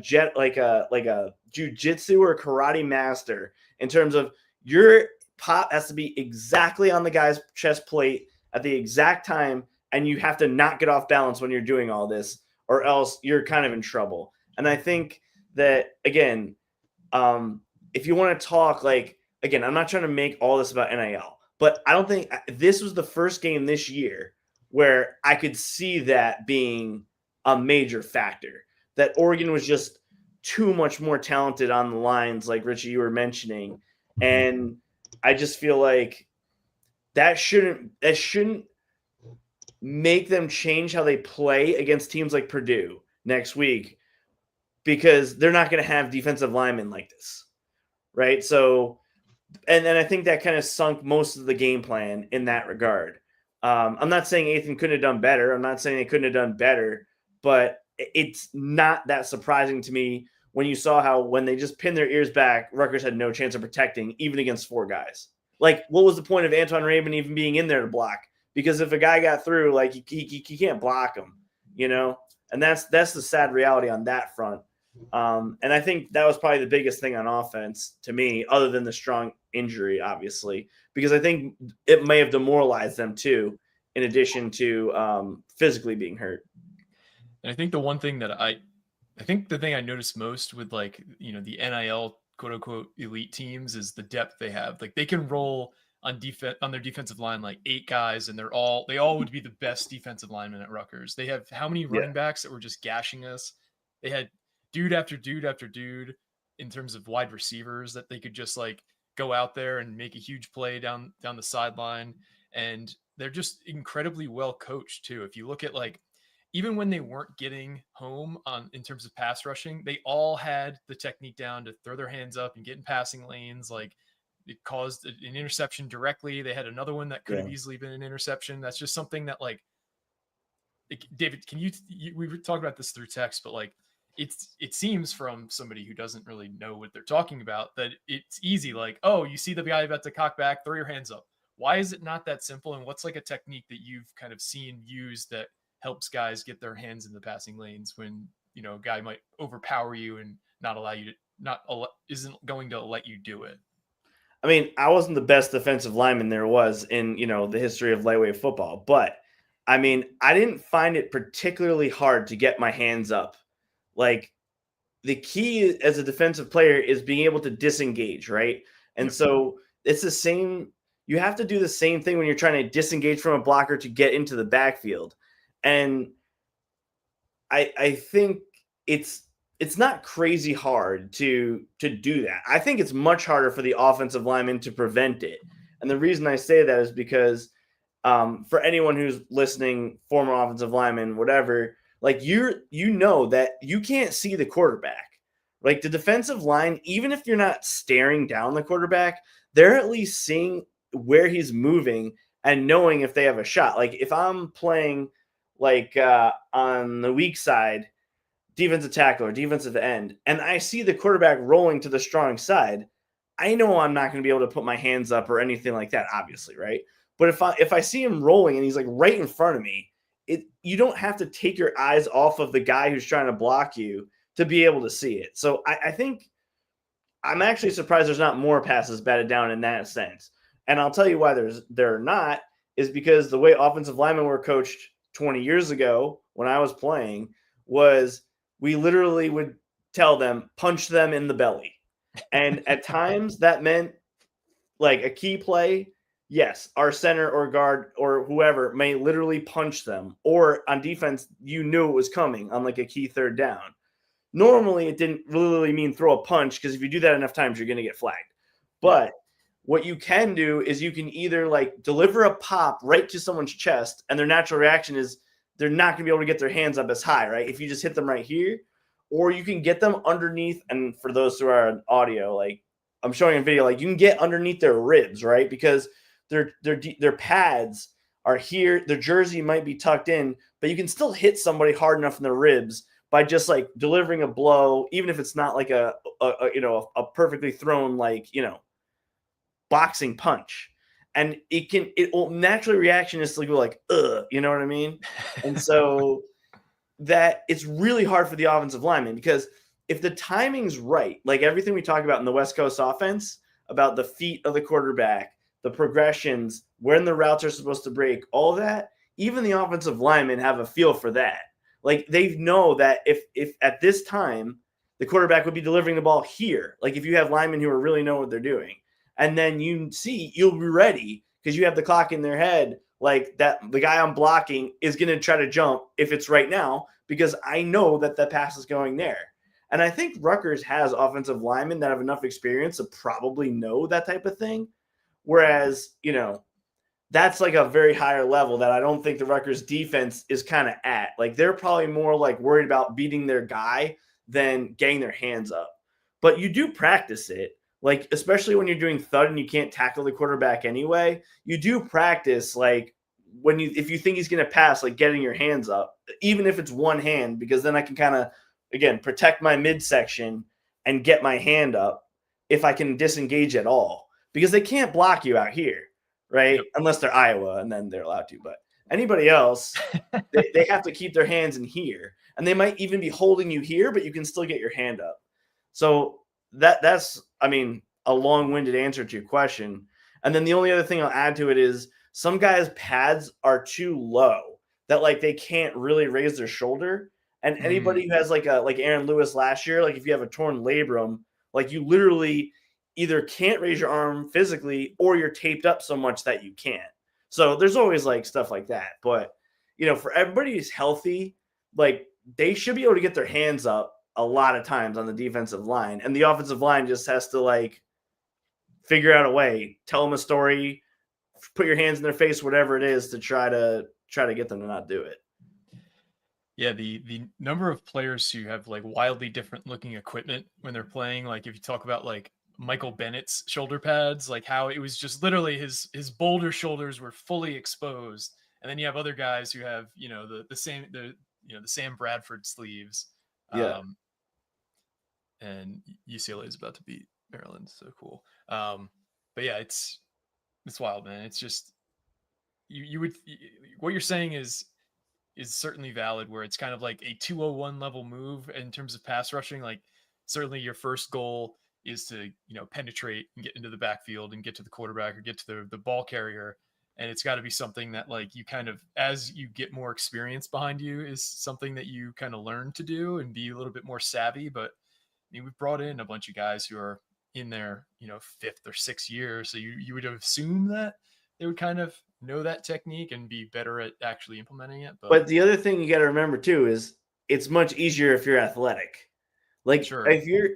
jiu-jitsu or karate master in terms of your pop has to be exactly on the guy's chest plate at the exact time. And you have to not get off balance when you're doing all this, or else you're kind of in trouble. And I think that, again, if you want to talk, like, again, I'm not trying to make all this about NIL, but I don't think this was the first game this year where I could see that being a major factor, that Oregon was just too much more talented on the lines, like Richie, you were mentioning. And I just feel like that shouldn't make them change how they play against teams like Purdue next week, because they're not going to have defensive linemen like this. Right. So, and then I think that kind of sunk most of the game plan in that regard. I'm not saying Ethan couldn't have done better. I'm not saying they couldn't have done better, but it's not that surprising to me when you saw how when they just pinned their ears back, Rutgers had no chance of protecting, even against 4 guys. Like, what was the point of Antoine Raven even being in there to block? Because if a guy got through, like, he can't block him, you know? And that's the sad reality on that front. And I think that was probably the biggest thing on offense to me, other than the strong injury, obviously, because I think it may have demoralized them too, in addition to physically being hurt. And I think the one thing that I think the thing I noticed most with, like, you know, the NIL quote unquote elite teams is the depth they have. Like, they can roll on their defensive line like 8 guys, and they all would be the best defensive linemen at Rutgers. They have how many running backs that were just gashing us? They had dude after dude after dude in terms of wide receivers that they could just like go out there and make a huge play down the sideline. And they're just incredibly well coached too. If you look at, like, even when they weren't getting home in terms of pass rushing, they all had the technique down to throw their hands up and get in passing lanes. Like, it caused an interception directly. They had another one that could have easily been an interception. That's just something that, like, David, can you we were talking about this through text, but like, it seems from somebody who doesn't really know what they're talking about that it's easy. Like, oh, you see the guy about to cock back, throw your hands up. Why is it not that simple? And what's like a technique that you've kind of seen used that helps guys get their hands in the passing lanes when, you know, a guy might overpower you and isn't going to let you do it? I mean, I wasn't the best defensive lineman there was in, you know, the history of lightweight football, but I mean, I didn't find it particularly hard to get my hands up. Like, the key as a defensive player is being able to disengage, right? And so it's the same. You have to do the same thing when you're trying to disengage from a blocker to get into the backfield. And I think it's not crazy hard to do that. I think it's much harder for the offensive lineman to prevent it. And the reason I say that is because for anyone who's listening, former offensive lineman, whatever, Like you know that you can't see the quarterback. Like the defensive line, even if you're not staring down the quarterback, they're at least seeing where he's moving and knowing if they have a shot. Like if I'm playing like on the weak side, defensive tackle or defensive end, and I see the quarterback rolling to the strong side, I know I'm not going to be able to put my hands up or anything like that, obviously, right? But if I see him rolling and he's like right in front of me, you don't have to take your eyes off of the guy who's trying to block you to be able to see it. So I think I'm actually surprised there's not more passes batted down in that sense. And I'll tell you why there are not is because the way offensive linemen were coached 20 years ago when I was playing was we literally would tell them, punch them in the belly. And at times that meant like a key play. Yes, our center or guard or whoever may literally punch them. Or on defense, you knew it was coming on like a key third down. Normally, it didn't really mean throw a punch because if you do that enough times, you're going to get flagged. But what you can do is you can either like deliver a pop right to someone's chest, and their natural reaction is they're not going to be able to get their hands up as high, right? If you just hit them right here, or you can get them underneath. And for those who are on audio, like I'm showing a video, like you can get underneath their ribs, right? Because their pads are here. Their jersey might be tucked in, but you can still hit somebody hard enough in their ribs by just like delivering a blow, even if it's not like a perfectly thrown, like, boxing punch. And it will naturally reaction is to go like, you know what I mean? And so that it's really hard for the offensive lineman because if the timing's right, like everything we talk about in the West Coast offense about the feet of the quarterback, the progressions, when the routes are supposed to break, all that, even the offensive linemen have a feel for that. Like they know that if at this time the quarterback would be delivering the ball here, like if you have linemen who really know what they're doing, and then you'll be ready because you have the clock in their head, like that the guy I'm blocking is going to try to jump if it's right now because I know that the pass is going there. And I think Rutgers has offensive linemen that have enough experience to probably know that type of thing. Whereas, that's like a very higher level that I don't think the Rutgers defense is kind of at. Like they're probably more like worried about beating their guy than getting their hands up. But you do practice it, like especially when you're doing thud and you can't tackle the quarterback anyway. You do practice like if you think he's going to pass, like getting your hands up, even if it's one hand, because then I can kind of again protect my midsection and get my hand up if I can disengage at all, because they can't block you out here. Right. Yep. Unless they're Iowa and then they're allowed to, but anybody else, they have to keep their hands in here and they might even be holding you here, but you can still get your hand up. So that's, a long-winded answer to your question. And then the only other thing I'll add to it is some guys' pads are too low that like they can't really raise their shoulder. And anybody who has like Aaron Lewis last year, like if you have a torn labrum, like you literally either can't raise your arm physically or you're taped up so much that you can't. So there's always like stuff like that. But, for everybody who's healthy, like they should be able to get their hands up a lot of times on the defensive line. And the offensive line just has to like figure out a way, tell them a story, put your hands in their face, whatever it is to try to get them to not do it. Yeah, the number of players who have like wildly different looking equipment when they're playing, like if you talk about like Michael Bennett's shoulder pads, like how it was just literally his boulder shoulders were fully exposed, and then you have other guys who have the Sam Bradford sleeves, and UCLA is about to beat Maryland, so cool. But yeah, it's wild, man. It's just you would what you're saying is certainly valid, where it's kind of like a 201 level move in terms of pass rushing. Like certainly your first goal is to, penetrate and get into the backfield and get to the quarterback or get to the ball carrier. And it's got to be something that like you kind of, as you get more experience behind you, is something that you kind of learn to do and be a little bit more savvy. But we've brought in a bunch of guys who are in their, fifth or sixth year. So you would assume that they would kind of know that technique and be better at actually implementing it. But the other thing you got to remember too is it's much easier if you're athletic. Like sure. if you're,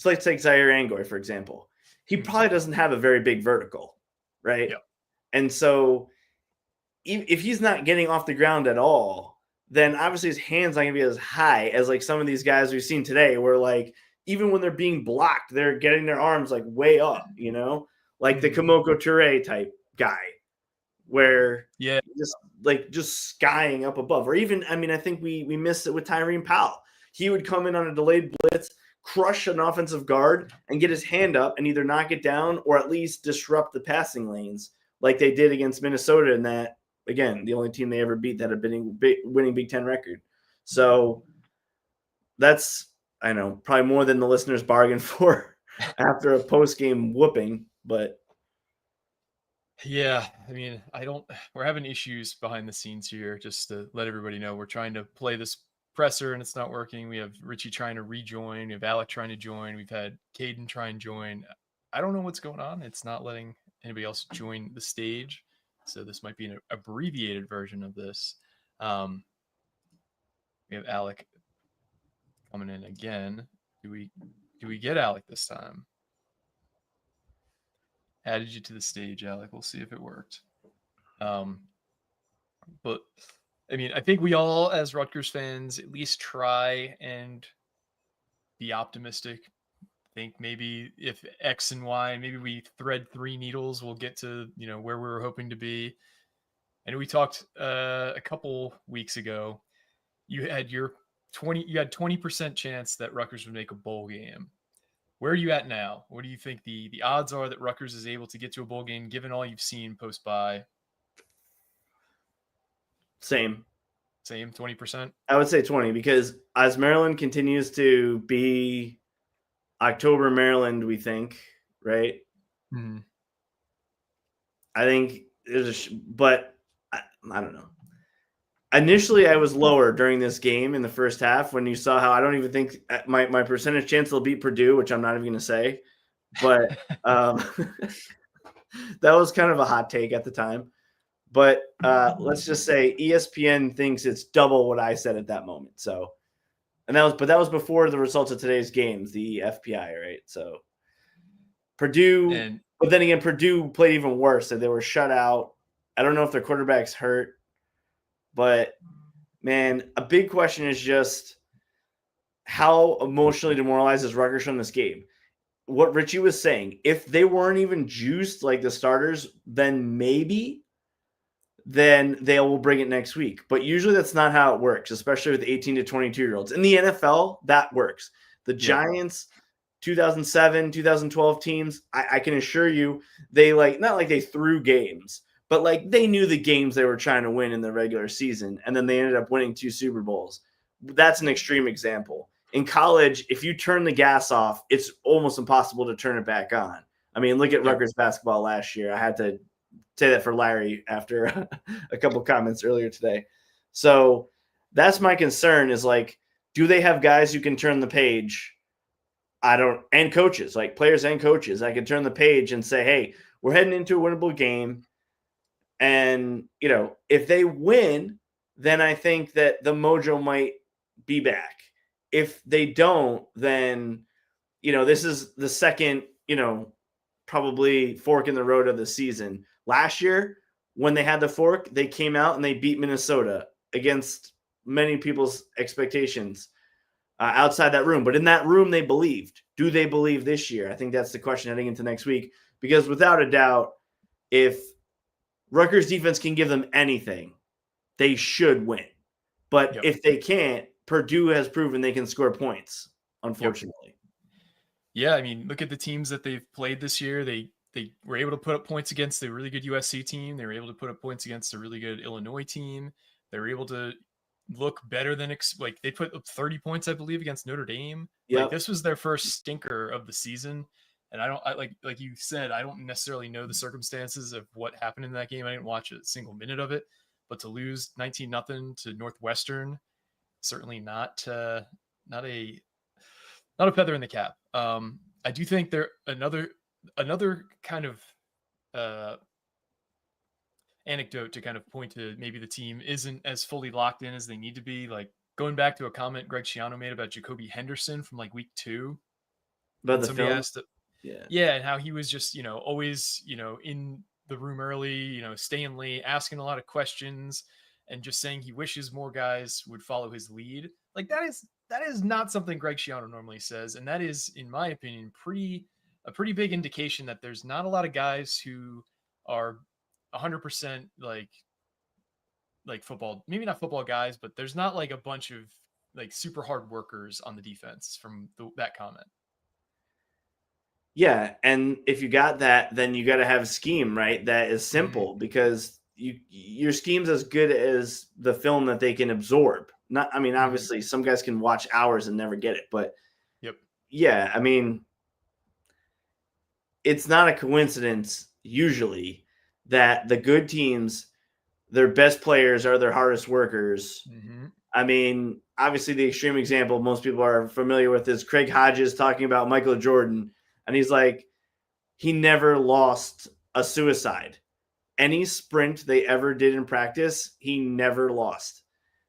let's take Zaire Angoy, for example. He probably doesn't have a very big vertical, right? Yeah. And so if he's not getting off the ground at all, then obviously his hand's not going to be as high as like some of these guys we've seen today, where like even when they're being blocked, they're getting their arms like way up, like the Kamoko Toure type guy, where just skying up above. Or even, I think we missed it with Tyrene Powell. He would come in on a delayed blitz, crush an offensive guard, and get his hand up and either knock it down or at least disrupt the passing lanes like they did against Minnesota in that, again, the only team they ever beat that had been winning Big Ten record. So that's, I know, probably more than the listeners bargained for after a post-game whooping, but yeah, we're having issues behind the scenes here. Just to let everybody know, we're trying to play this presser and it's not working. We have Richie trying to rejoin. We have Alec trying to join. We've had Caden try and join. I don't know what's going on. It's not letting anybody else join the stage. So this might be an abbreviated version of this. We have Alec coming in again. Do we get Alec this time? Added you to the stage, Alec. We'll see if it worked. But I think we all, as Rutgers fans, at least try and be optimistic. Think maybe if X and Y, maybe we thread 3 needles, we'll get to where we were hoping to be. And we talked a couple weeks ago. You had 20% chance that Rutgers would make a bowl game. Where are you at now? What do you think the odds are that Rutgers is able to get to a bowl game, given all you've seen post-bye? Same, 20%? I would say 20, because as Maryland continues to be October Maryland, we think, right? Mm-hmm. I think but I don't know. Initially, I was lower during this game in the first half when you saw how I don't even think my percentage chance they'll beat Purdue, which I'm not even going to say. But that was kind of a hot take at the time. But let's just say ESPN thinks it's double what I said at that moment. So, that was before the results of today's games, the FPI, right? So Purdue, but then again, Purdue played even worse. So they were shut out. I don't know if their quarterback's hurt. But, man, a big question is just how emotionally demoralized is Rutgers from this game? What Richie was saying, if they weren't even juiced like the starters, then they will bring it next week. But usually that's not how it works, especially with 18 to 22-year-olds. In the NFL, that works. The Giants, 2007, 2012 teams, I can assure you, they not like they threw games, but like they knew the games they were trying to win in the regular season, and then they ended up winning 2 Super Bowls. That's an extreme example. In college, if you turn the gas off, it's almost impossible to turn it back on. Look at Rutgers basketball last year. I had to say that for Larry after a couple comments earlier today. So that's my concern is do they have guys who can turn the page? And coaches, like players and coaches, I can turn the page and say, hey, we're heading into a winnable game. And, if they win, then I think that the mojo might be back. If they don't, then, this is the second, probably fork in the road of the season. Last year, when they had the fork, they came out and they beat Minnesota against many people's expectations outside that room. But in that room, they believed. Do they believe this year? I think that's the question heading into next week. Because without a doubt, if Rutgers defense can give them anything, they should win. But if they can't, Purdue has proven they can score points, unfortunately. Yeah, look at the teams that they've played this year. They were able to put up points against a really good USC team. They were able to put up points against a really good Illinois team. They were able to look better than they put up 30 points, I believe, against Notre Dame. Yep. This was their first stinker of the season. And like you said, I don't necessarily know the circumstances of what happened in that game. I didn't watch a single minute of it, but to lose 19-0 to Northwestern, certainly not a feather in the cap. I do think there another kind of anecdote to kind of point to maybe the team isn't as fully locked in as they need to be. Like going back to a comment Greg Schiano made about Jacoby Henderson from week 2. About the film? Asked, and how he was just, always, in the room early, staying late, asking a lot of questions. and just saying he wishes more guys would follow his lead. Like that is not something Greg Schiano normally says, and that is, in my opinion, a pretty big indication that there's not a lot of guys who are 100% like football, maybe not football guys, but there's not like a bunch of like super hard workers on the defense from that comment. Yeah, and if you got that, then you got to have a scheme, right? That is simple because your scheme's as good as the film that they can absorb. Not, I mean, obviously, some guys can watch hours and never get it, but yeah, I mean, it's not a coincidence usually that the good teams, their best players are their hardest workers. I mean, obviously, the extreme example most people are familiar with is Craig Hodges talking about Michael Jordan. And he's like, he never lost a suicide. Any sprint they ever did in practice, he never lost.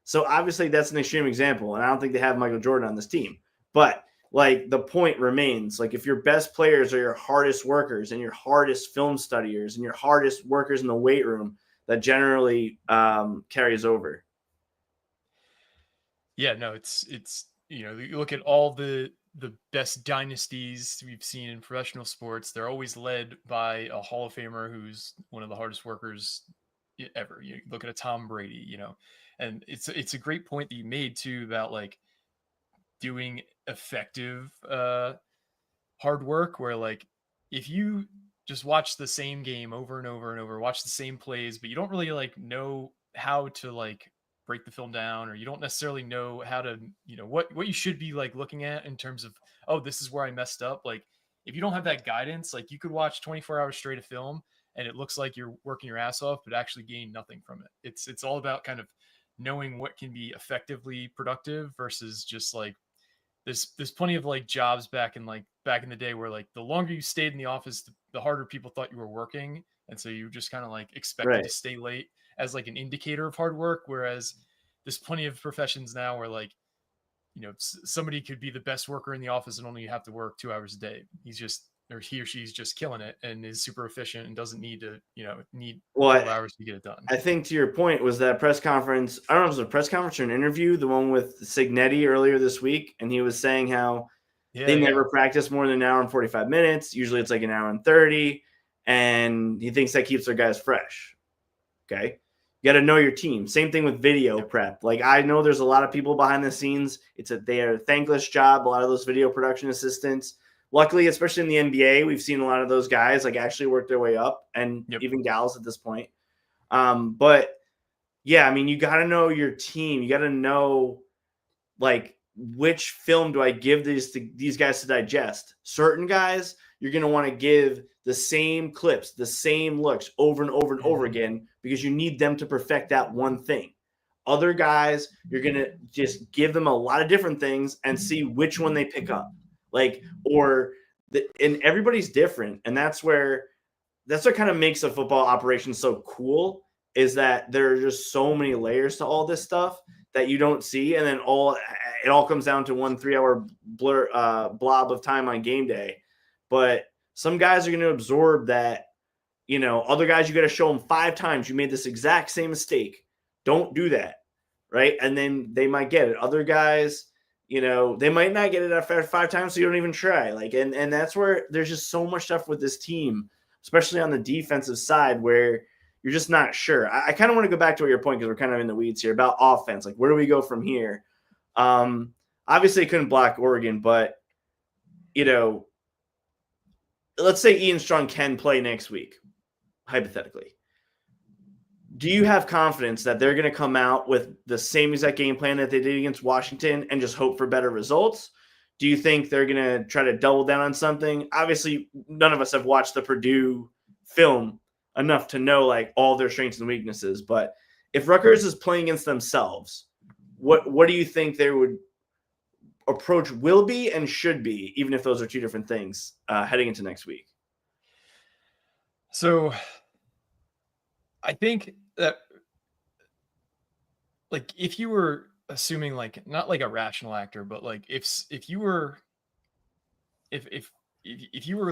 So obviously that's an extreme example. And I don't think they have Michael Jordan on this team. But like the point remains, like if your best players are your hardest workers and your hardest film studiers and your hardest workers in the weight room, that generally carries over. Yeah, no, it's you look at all the best dynasties we've seen in professional sports. They're always led by a Hall of Famer who's one of the hardest workers ever. You look at a Tom Brady, and it's a great point that you made too about like doing effective hard work, where like if you just watch the same game over and over and over, watch the same plays, but you don't really like know how to like break the film down, or you don't necessarily know how to, what you should be like looking at in terms of, oh, this is where I messed up. Like if you don't have that guidance, like you could watch 24 hours straight of film and it looks like you're working your ass off, but actually gain nothing from it. It's all about kind of knowing what can be effectively productive versus just like there's plenty of like jobs back in the day where like the longer you stayed in the office, the harder people thought you were working. And so you just kind of like expected to stay late as like an indicator of hard work. Whereas there's plenty of professions now where like, somebody could be the best worker in the office and only have to work 2 hours a day. He or she's just killing it and is super efficient and doesn't need to, need 12 hours to get it done. I think to your point was that press conference. I don't know if it was a press conference or an interview, the one with Signetti earlier this week. And he was saying how they never practice more than an hour and 45 minutes. Usually it's like an hour and 30. And he thinks that keeps their guys fresh. Okay. You got to know your team. Same thing with video prep. Like I know there's a lot of people behind the scenes. They are a thankless job. A lot of those video production assistants. Luckily, especially in the NBA, we've seen a lot of those guys like actually work their way up, and even gals at this point. But yeah, I mean, you got to know your team. You got to know like which film do I give these guys to digest. Certain guys, you're going to want to give the same clips, the same looks over and over and over again because you need them to perfect that one thing. Other guys, you're going to just give them a lot of different things and see which one they pick up. And everybody's different. And that's what kind of makes a football operation so cool, is that there are just so many layers to all this stuff that you don't see. And then it all comes down to 1 3-hour blob of time on game day. But some guys are going to absorb that, other guys, you got to show them 5 times. You made this exact same mistake. Don't do that. Right. And then they might get it. Other guys, they might not get it after 5 times, so you don't even try. And that's where there's just so much stuff with this team, especially on the defensive side, where you're just not sure. I kind of want to go back to your point because we're kind of in the weeds here about offense. Like, where do we go from here? Obviously, they couldn't block Oregon, but let's say Ian Strong can play next week, hypothetically. Do you have confidence that they're going to come out with the same exact game plan that they did against Washington and just hope for better results? Do you think they're going to try to double down on something? Obviously, none of us have watched the Purdue film enough to know like all their strengths and weaknesses. But if Rutgers is playing against themselves, what do you think their approach will be and should be, even if those are two different things heading into next week? So I think that like if you were assuming like not like a rational actor, but like if you were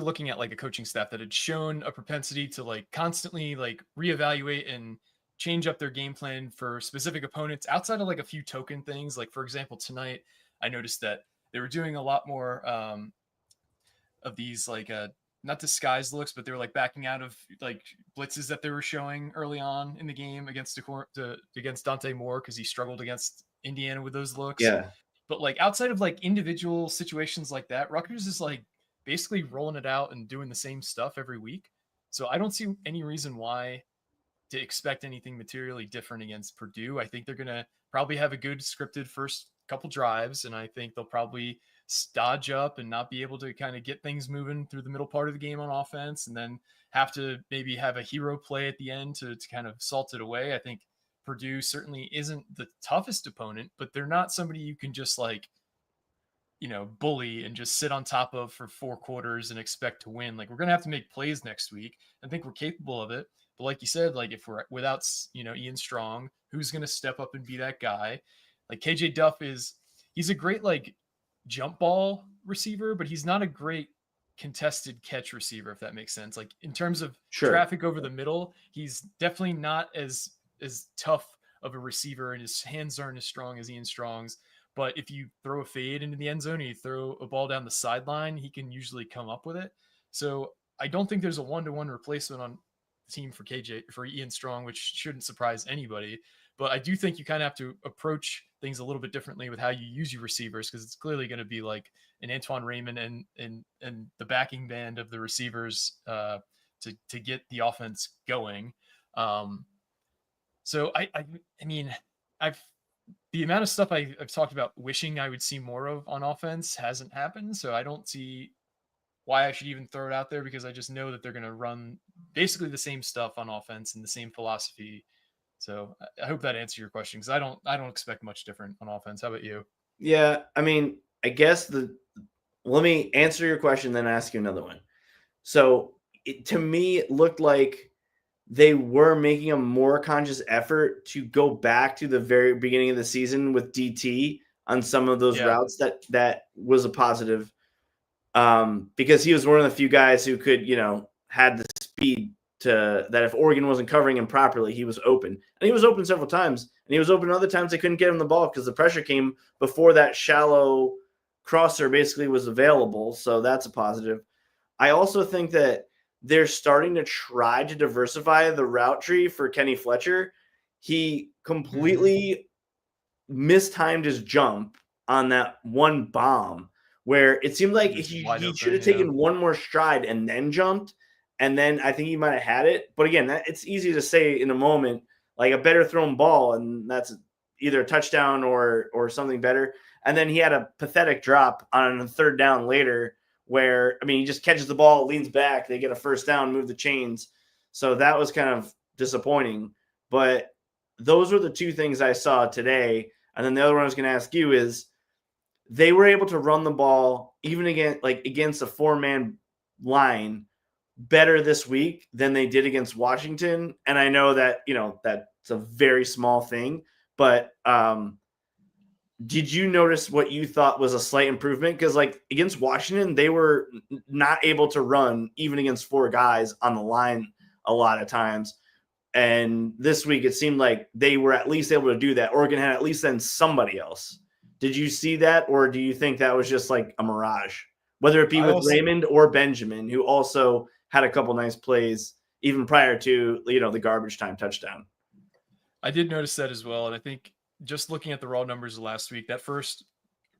looking at like a coaching staff that had shown a propensity to like constantly like reevaluate and change up their game plan for specific opponents outside of like a few token things. Like, for example, tonight I noticed that they were doing a lot more of these like not disguised looks, but they were like backing out of like blitzes that they were showing early on in the game against against Dante Moore because he struggled against Indiana with those looks. Yeah. But like outside of like individual situations like that, Rutgers is like basically rolling it out and doing the same stuff every week. So I don't see any reason why to expect anything materially different against Purdue. I think they're going to probably have a good scripted first couple drives, and I think they'll probably dodge up and not be able to kind of get things moving through the middle part of the game on offense, and then have to maybe have a hero play at the end to kind of salt it away. I think Purdue certainly isn't the toughest opponent, but they're not somebody you can just like, bully and just sit on top of for 4 quarters and expect to win. Like, we're going to have to make plays next week. I think we're capable of it. But like you said, like if we're without, Ian Strong, who's going to step up and be that guy? Like KJ Duff he's a great like jump ball receiver, but he's not a great contested catch receiver, if that makes sense. Like in terms of traffic over the middle, he's definitely not as tough of a receiver, and his hands aren't as strong as Ian Strong's. But if you throw a fade into the end zone and you throw a ball down the sideline, he can usually come up with it. So I don't think there's a 1-to-1 replacement on the team for Ian Strong, which shouldn't surprise anybody. But I do think you kind of have to approach things a little bit differently with how you use your receivers, because it's clearly going to be like an Antoine Raymond and the backing band of the receivers to get the offense going. So I mean, the amount of stuff I've talked about wishing I would see more of on offense hasn't happened. So I don't see why I should even throw it out there, because I just know that they're going to run basically the same stuff on offense and the same philosophy. So I hope that answers your question, because I don't expect much different on offense. How about you? Yeah, I mean, I guess let me answer your question, then ask you another one. So to me, it looked like they were making a more conscious effort to go back to the very beginning of the season with DT on some of those routes. That was a positive, because he was one of the few guys who could, had the speed to that if Oregon wasn't covering him properly, he was open. And he was open several times. And he was open other times they couldn't get him the ball because the pressure came before that shallow crosser basically was available. So that's a positive. I also think that they're starting to try to diversify the route tree for Kenny Fletcher. He completely mistimed his jump on that one bomb where it seemed like he should have taken one more stride and then jumped. And then I think he might have had it. But again, it's easy to say in a moment, like a better thrown ball, and that's either a touchdown or something better. And then he had a pathetic drop on a third down later where, I mean, he just catches the ball, leans back, they get a first down, move the chains. So that was kind of disappointing. But those were the two things I saw today. And then the other one I was going to ask you is they were able to run the ball even against a 4-man line better this week than they did against Washington. And I know that, that's a very small thing, but did you notice what you thought was a slight improvement? Because like against Washington, they were not able to run even against 4 guys on the line a lot of times. And this week, it seemed like they were at least able to do that. Oregon had at least then somebody else. Did you see that? Or do you think that was just like a mirage, whether it be with Raymond or Benjamin, who also had a couple nice plays even prior to, the garbage time touchdown? I did notice that as well. And I think just looking at the raw numbers of last week, that first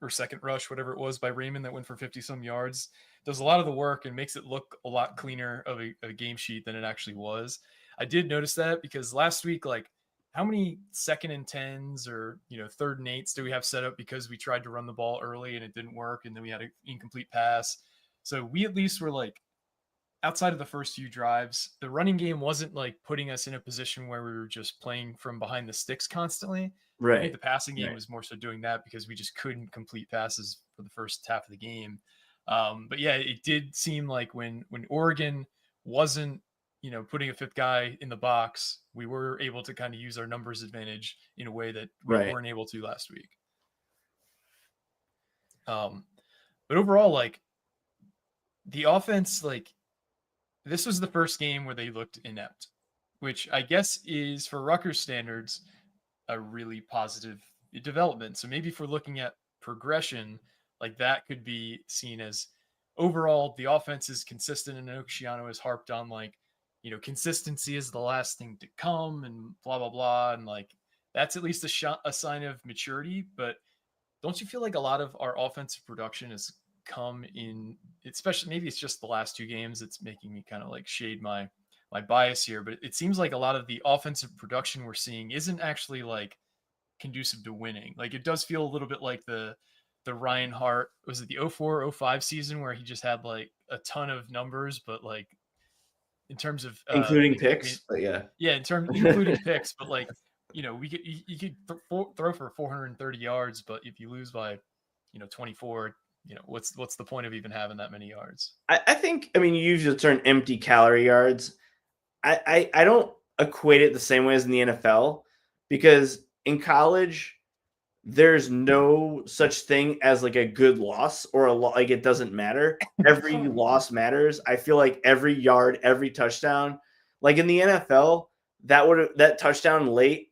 or second rush, whatever it was by Raymond that went for 50 some yards, does a lot of the work and makes it look a lot cleaner of a game sheet than it actually was. I did notice that because last week, like how many 2nd and 10s or, 3rd and 8s do we have set up because we tried to run the ball early and it didn't work. And then we had an incomplete pass. So we at least were like, outside of the first few drives, the running game wasn't like putting us in a position where we were just playing from behind the sticks constantly. Right. I think the passing game was more so doing that because we just couldn't complete passes for the first half of the game. But yeah, it did seem like when Oregon wasn't, putting a 5th guy in the box, we were able to kind of use our numbers advantage in a way that we weren't able to last week. But overall, like the offense, like, this was the first game where they looked inept. which I guess is for Rutgers standards a really positive development. So maybe if we're looking at progression, like that could be seen as overall the offense is consistent, and Oceano has harped on like, consistency is the last thing to come and blah blah blah, and like that's at least a sign of maturity. But don't you feel like a lot of our offensive production has come in, especially maybe it's just the last 2 games, it's making me kind of like shade my bias here, but it seems like a lot of the offensive production we're seeing isn't actually like conducive to winning. Like it does feel a little bit like the Ryan Hart, was it the 04-05 season where he just had like a ton of numbers, but like in terms of including picks, but yeah, in terms including picks, but like you could throw for 430 yards, but if you lose by 24, what's the point of even having that many yards? I think, you use the term empty calorie yards. I don't equate it the same way as in the NFL, because in college there's no such thing as like a good loss or like it doesn't matter. Every loss matters. I feel like every yard, every touchdown, like in the NFL, that touchdown late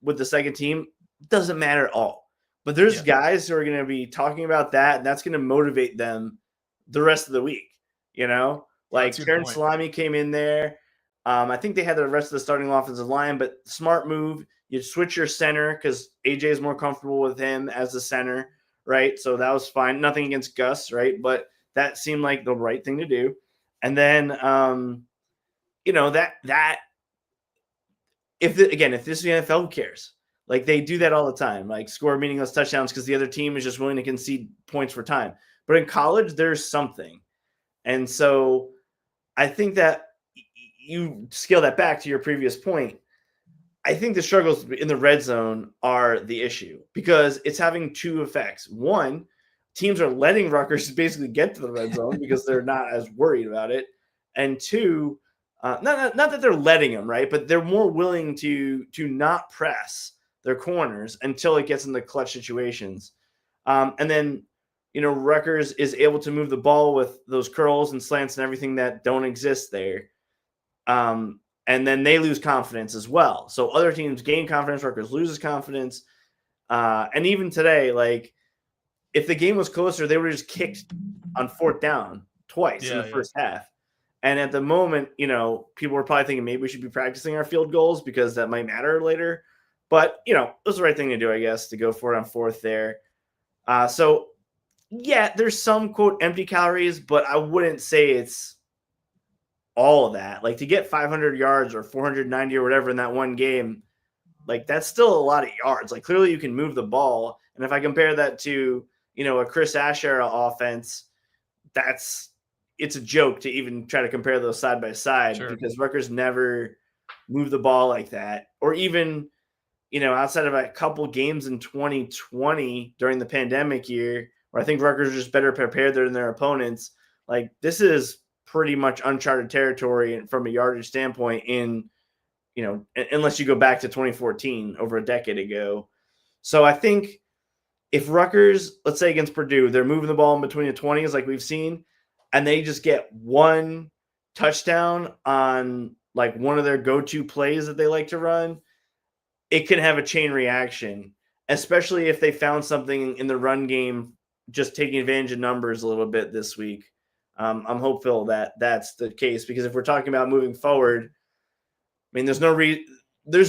with the second team doesn't matter at all. But there's guys who are going to be talking about that, and that's going to motivate them the rest of the week. Like Terrence Salami came in there. I think they had the rest of the starting offensive line, but smart move. You switch your center because AJ is more comfortable with him as the center, right? So that was fine. Nothing against Gus, right? But that seemed like the right thing to do. And then, that if this is the NFL, who cares? Like they do that all the time, like score meaningless touchdowns because the other team is just willing to concede points for time. But in college, there's something. And so I think that you scale that back to your previous point. I think the struggles in the red zone are the issue because it's having 2 effects. One, teams are letting Rutgers basically get to the red zone because they're not as worried about it. And 2, not that they're letting them, right? But they're more willing to not press their corners until it gets in the clutch situations. And then, Rutgers is able to move the ball with those curls and slants and everything that don't exist there. And then they lose confidence as well. So other teams gain confidence, Rutgers loses confidence. And even today, like if the game was closer, they were just kicked on 4th down twice in the first half. And at the moment, people were probably thinking maybe we should be practicing our field goals because that might matter later. But, it was the right thing to do, I guess, to go for it on 4th there. So, yeah, there's some, quote, empty calories, but I wouldn't say it's all of that. Like to get 500 yards or 490 or whatever in that one game, like that's still a lot of yards. Like clearly you can move the ball. And if I compare that to, a Chris Ash era offense, it's a joke to even try to compare those side by side because Rutgers never moved the ball like that. Or even, outside of a couple games in 2020 during the pandemic year, where I think Rutgers are just better prepared than their opponents. Like this is pretty much uncharted territory from a yardage standpoint unless you go back to 2014, over a decade ago. So I think if Rutgers, let's say against Purdue, they're moving the ball in between the 20s like we've seen, and they just get 1 touchdown on like one of their go-to plays that they like to run, it can have a chain reaction, especially if they found something in the run game, just taking advantage of numbers a little bit this week. I'm hopeful that that's the case because if we're talking about moving forward, there's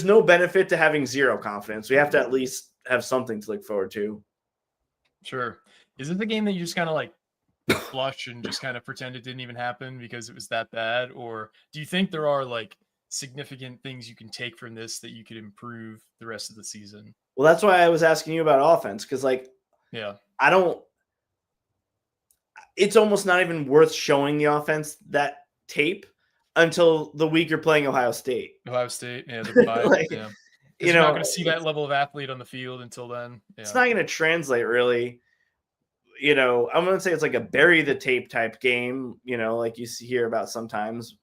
no benefit to having 0 confidence. We have to at least have something to look forward to. Sure. Is it the game that you just kind of like flush and just kind of pretend it didn't even happen because it was that bad? Or do you think there are like significant things you can take from this that you could improve the rest of the season? Well, that's why I was asking you about offense because it's almost not even worth showing the offense that tape until the week you're playing Ohio State. Yeah, they're yeah. You're not going to see that level of athlete on the field until then. Yeah. It's not going to translate really. I'm going to say it's like a bury the tape type game, like you hear about sometimes.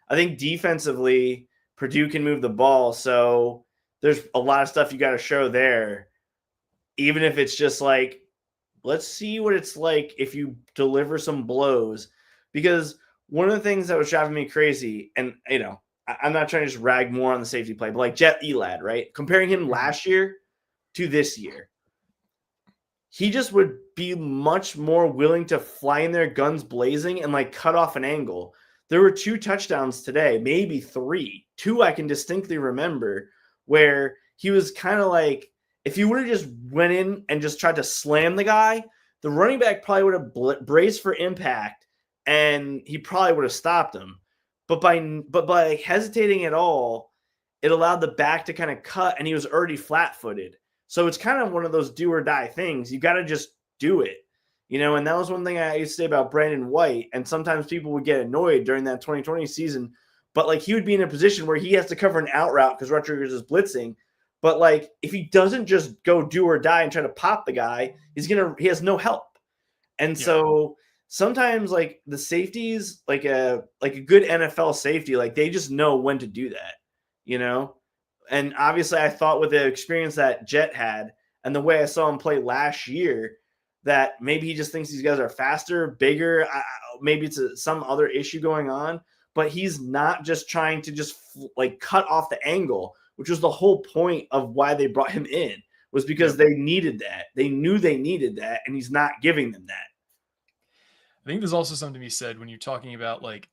I think defensively, Purdue can move the ball, so there's a lot of stuff you got to show there, even if it's just like, let's see what it's like if you deliver some blows. Because one of the things that was driving me crazy, and, I'm not trying to just rag more on the safety play, but like Jet Elad, right? Comparing him last year to this year, he just would be much more willing to fly in there guns blazing and like cut off an angle. There were 2 touchdowns today, maybe 3. 2 I can distinctly remember where he was kind of like, if he would have just went in and just tried to slam the guy, the running back probably would have braced for impact and he probably would have stopped him. But by hesitating at all, it allowed the back to kind of cut and he was already flat-footed. So it's kind of one of those do or die things. You got to just do it, and that was one thing I used to say about Brandon White. And sometimes people would get annoyed during that 2020 season, but like he would be in a position where he has to cover an out route because Rutgers is blitzing. But like if he doesn't just go do or die and try to pop the guy, he has no help. And so sometimes like the safeties, like a good NFL safety, like they just know when to do that, And obviously, I thought with the experience that Jet had and the way I saw him play last year, that maybe he just thinks these guys are faster, bigger. Maybe it's some other issue going on, but he's not just trying to just like cut off the angle, which was the whole point of why they brought him in, was because they needed that. They knew they needed that, and he's not giving them that. I think there's also something to be said when you're talking about like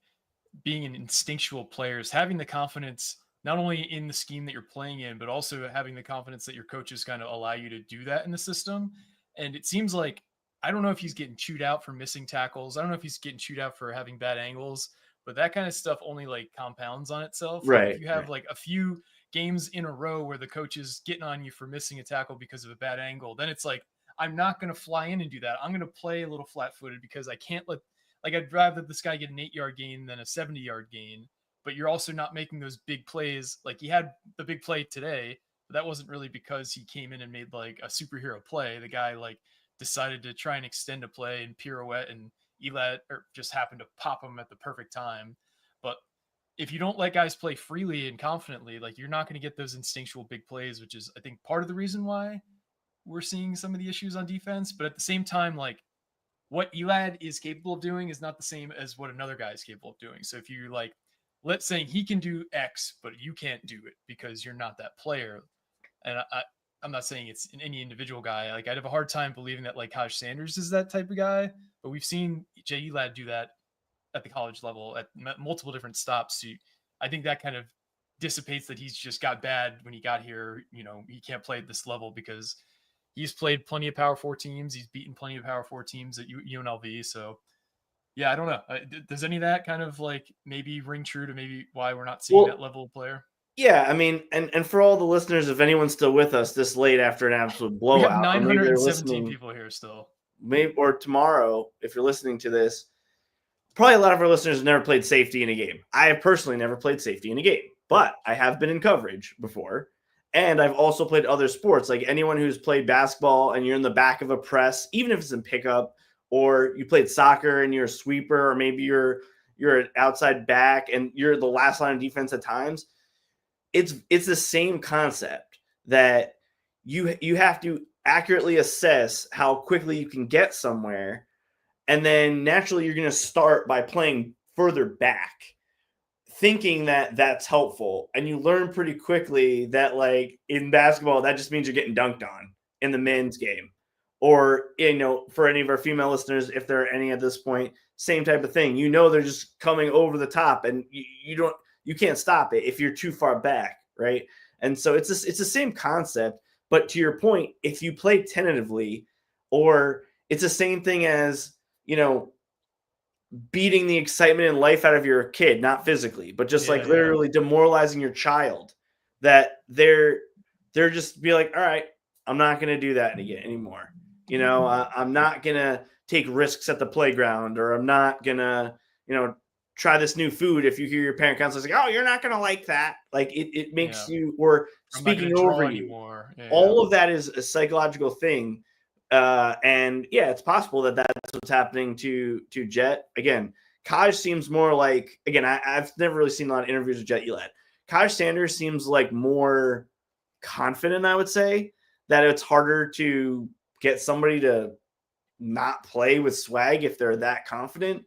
being an instinctual players, having the confidence not only in the scheme that you're playing in, but also having the confidence that your coaches kind of allow you to do that in the system. And it seems like, I don't know if he's getting chewed out for missing tackles. I don't know if he's getting chewed out for having bad angles, but that kind of stuff only like compounds on itself. Right. Like if you have like a few games in a row where the coach is getting on you for missing a tackle because of a bad angle, then it's like, I'm not going to fly in and do that. I'm going to play a little flat footed because I can't I'd rather this guy get an 8-yard gain than a 70-yard gain. But you're also not making those big plays. Like he had the big play today, but that wasn't really because he came in and made like a superhero play. The guy like decided to try and extend a play and pirouette, and Elad just happened to pop him at the perfect time. But if you don't let guys play freely and confidently, like you're not going to get those instinctual big plays, which is I think part of the reason why we're seeing some of the issues on defense. But at the same time, like what Elad is capable of doing is not the same as what another guy is capable of doing. So if you're like, let's say he can do X, but you can't do it because you're not that player. And I'm not saying it's in any individual guy. Like I'd have a hard time believing that like Kaj Sanders is that type of guy, but we've seen Jay Elad do that at the college level at multiple different stops. So I think that kind of dissipates that he's just got bad when he got here. He can't play at this level because he's played plenty of Power 4 teams. He's beaten plenty of Power 4 teams at UNLV. So yeah, I don't know. Does any of that kind of like maybe ring true to maybe why we're not seeing that level of player? Yeah, I mean, and for all the listeners, if anyone's still with us this late after an absolute blowout, we have 917 people here still. Maybe or tomorrow, if you're listening to this, probably a lot of our listeners have never played safety in a game. I have personally never played safety in a game, but I have been in coverage before. And I've also played other sports, like anyone who's played basketball and you're in the back of a press, even if it's in pickup, or you played soccer and you're a sweeper, or maybe you're an outside back and you're the last line of defense at times. It's the same concept that you have to accurately assess how quickly you can get somewhere. And then naturally you're going to start by playing further back, thinking that that's helpful. And you learn pretty quickly that like in basketball, that just means you're getting dunked on in the men's game. Or, for any of our female listeners, if there are any at this point, same type of thing. They're just coming over the top and you can't stop it if you're too far back, right? And so it's the same concept. But to your point, if you play tentatively, or it's the same thing as, beating the excitement and life out of your kid, not physically, but just literally demoralizing your child, that they're just be like, all right, I'm not going to do that anymore. I'm not going to take risks at the playground, or I'm not going to, try this new food. If you hear your parent counselor say, oh, you're not going to like that. Like it makes you, or speaking over you. All of that is a psychological thing. And it's possible that that's what's happening to Jet. Again, Kaj seems more like, I've never really seen a lot of interviews with Jet Elad. Kaj Sanders seems like more confident, I would say, that it's harder to get somebody to not play with swag if they're that confident,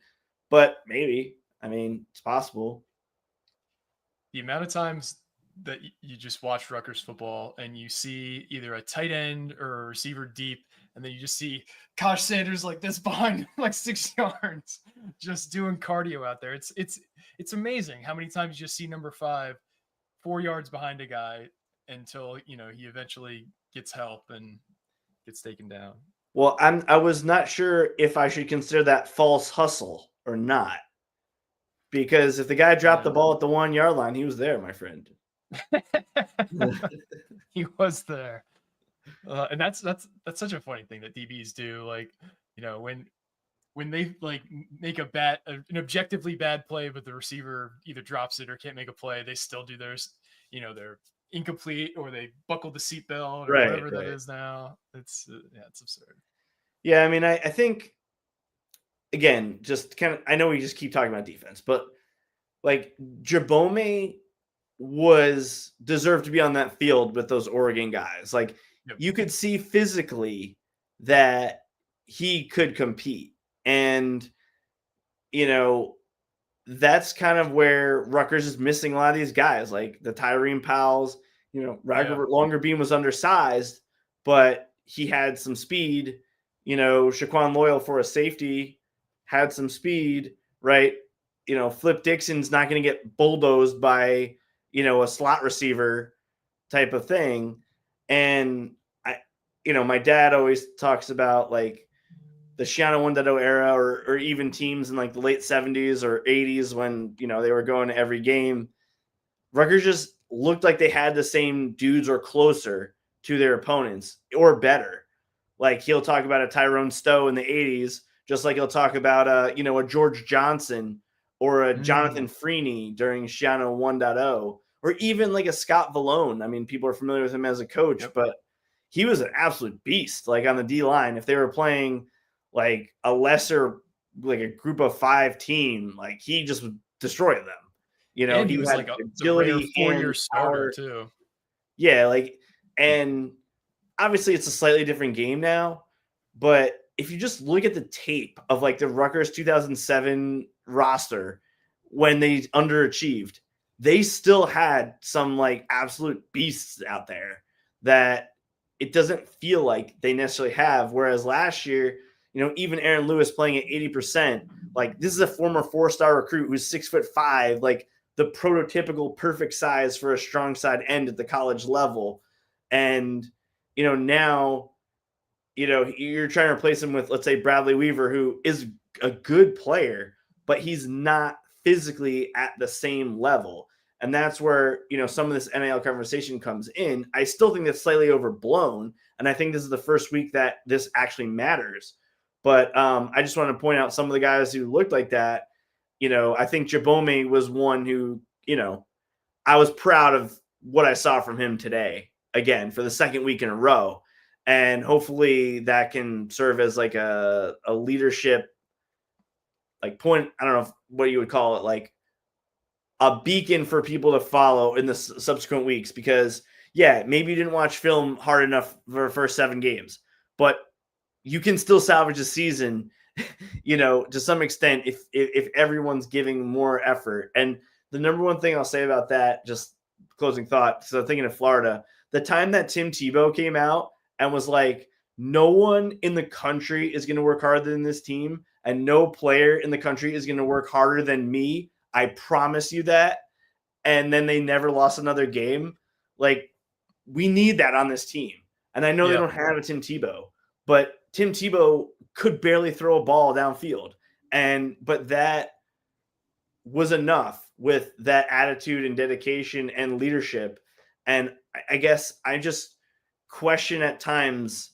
but maybe, it's possible. the amount of times that you just watch Rutgers football and you see either a tight end or a receiver deep, and then you just see Kosh Sanders like this behind him, like 6 yards, just doing cardio out there. It's amazing how many times you just see number 5 4 yards behind a guy until he eventually gets help and gets taken down. Well, I was not sure if I should consider that false hustle or not, because if the guy dropped the ball at the 1 yard line, he was there, my friend. He was there, and that's such a funny thing that DBs do. Like, when they like make an objectively bad play, but the receiver either drops it or can't make a play, they still do theirs. They're incomplete or they buckle the seatbelt or whatever that is now. It's absurd. Yeah, I mean, I think again, just kind of, I know we just keep talking about defense, but like Jabome deserved to be on that field with those Oregon guys. Like, you could see physically that he could compete. And, that's kind of where Rutgers is missing a lot of these guys, like the Tyrene Powells. Longerbeam was undersized, but he had some speed. Shaquan Loyal for a safety had some speed, right? Flip Dixon's not going to get bulldozed by, a slot receiver type of thing. And my dad always talks about like the Shiano 1.0 era or even teams in like the late 70s or 80s when, they were going to every game. Rutgers just looked like they had the same dudes or closer to their opponents or better. Like, he'll talk about a Tyrone Stowe in the 80s, just like he'll talk about a George Johnson or a Jonathan Freeney during Shiano 1.0, or even like a Scott Vallone. I mean, people are familiar with him as a coach, but he was an absolute beast. Like, on the D line, if they were playing like a lesser, like a group of 5 team, like he just would destroy them. And he was like a rare 4-year starter too. Yeah, like, and obviously it's a slightly different game now, but if you just look at the tape of like the Rutgers 2007 roster when they underachieved, they still had some like absolute beasts out there that it doesn't feel like they necessarily have. Whereas last year, even Aaron Lewis playing at 80%, like, this is a former 4-star recruit who's 6'5", like the prototypical perfect size for a strong side end at the college level. And, now, you're trying to replace him with, let's say, Bradley Weaver, who is a good player, but he's not physically at the same level. And that's where, some of this NIL conversation comes in. I still think that's slightly overblown. And I think this is the first week that this actually matters. But I just want to point out some of the guys who looked like that. I think Jabome was one who, I was proud of what I saw from him today, again, for the second week in a row. And hopefully that can serve as like a leadership, like, point. I don't know what you would call it, like a beacon for people to follow in the subsequent weeks. Because, yeah, maybe you didn't watch film hard enough for the first 7 games, but you can still salvage a season, to some extent, if everyone's giving more effort. And the number one thing I'll say about that, just closing thought, so I'm thinking of Florida, the time that Tim Tebow came out and was like, no one in the country is going to work harder than this team, and no player in the country is going to work harder than me, I promise you that. And then they never lost another game. Like, we need that on this team. And I know they don't have a Tim Tebow, but Tim Tebow could barely throw a ball downfield. But that was enough with that attitude and dedication and leadership. And I guess I just question at times,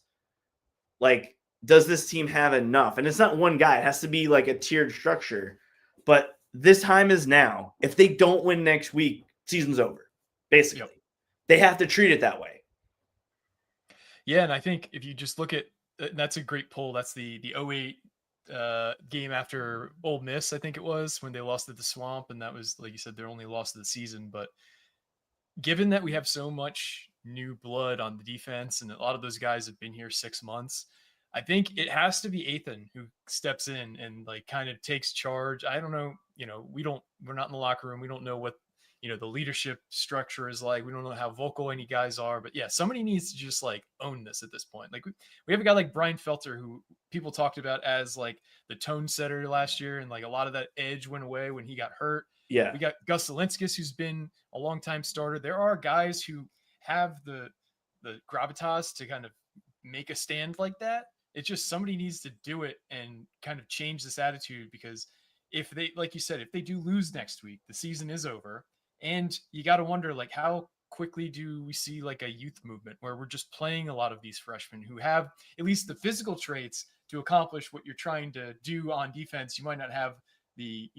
like, does this team have enough? And it's not one guy. It has to be like a tiered structure. But this time is now. If they don't win next week, season's over, basically. They have to treat it that way. Yeah, and I think if you just look at, that's a great poll. That's the 08 game after Ole Miss, I think it was, when they lost at the Swamp, and that was, like you said, their only loss of the season. But given that we have so much new blood on the defense, and a lot of those guys have been here 6 months, I think it has to be Ethan who steps in and like kind of takes charge. I don't know, we're not in the locker room. We don't know what the leadership structure is like. We don't know how vocal any guys are, but yeah, somebody needs to just like own this at this point. Like we have a guy like Brian Felter who people talked about as like the tone setter last year, and like a lot of that edge went away when he got hurt. Yeah. We got Gus Zielinskis, who's been a long time starter. There are guys who have the gravitas to kind of make a stand like that. It's just somebody needs to do it and kind of change this attitude, because if they, like you said, if they do lose next week, the season is over. And you got to wonder, like, how quickly do we see like a youth movement where we're just playing a lot of these freshmen who have at least the physical traits to accomplish what you're trying to do on defense. You might not have the,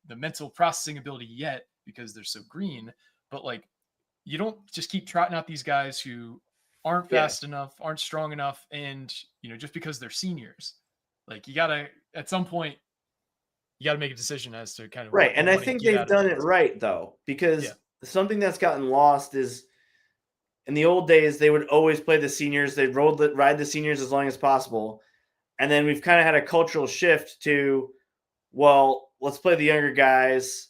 the mental processing ability yet because they're so green, but like, you don't just keep trotting out these guys who aren't fast enough, aren't strong enough. And, just because they're seniors, like you gotta, at some point, you got to make a decision as to kind of right. And I think they've done it right though, because something that's gotten lost is in the old days, they would always play the seniors. They'd ride the seniors as long as possible. And then we've kind of had a cultural shift to, well, let's play the younger guys.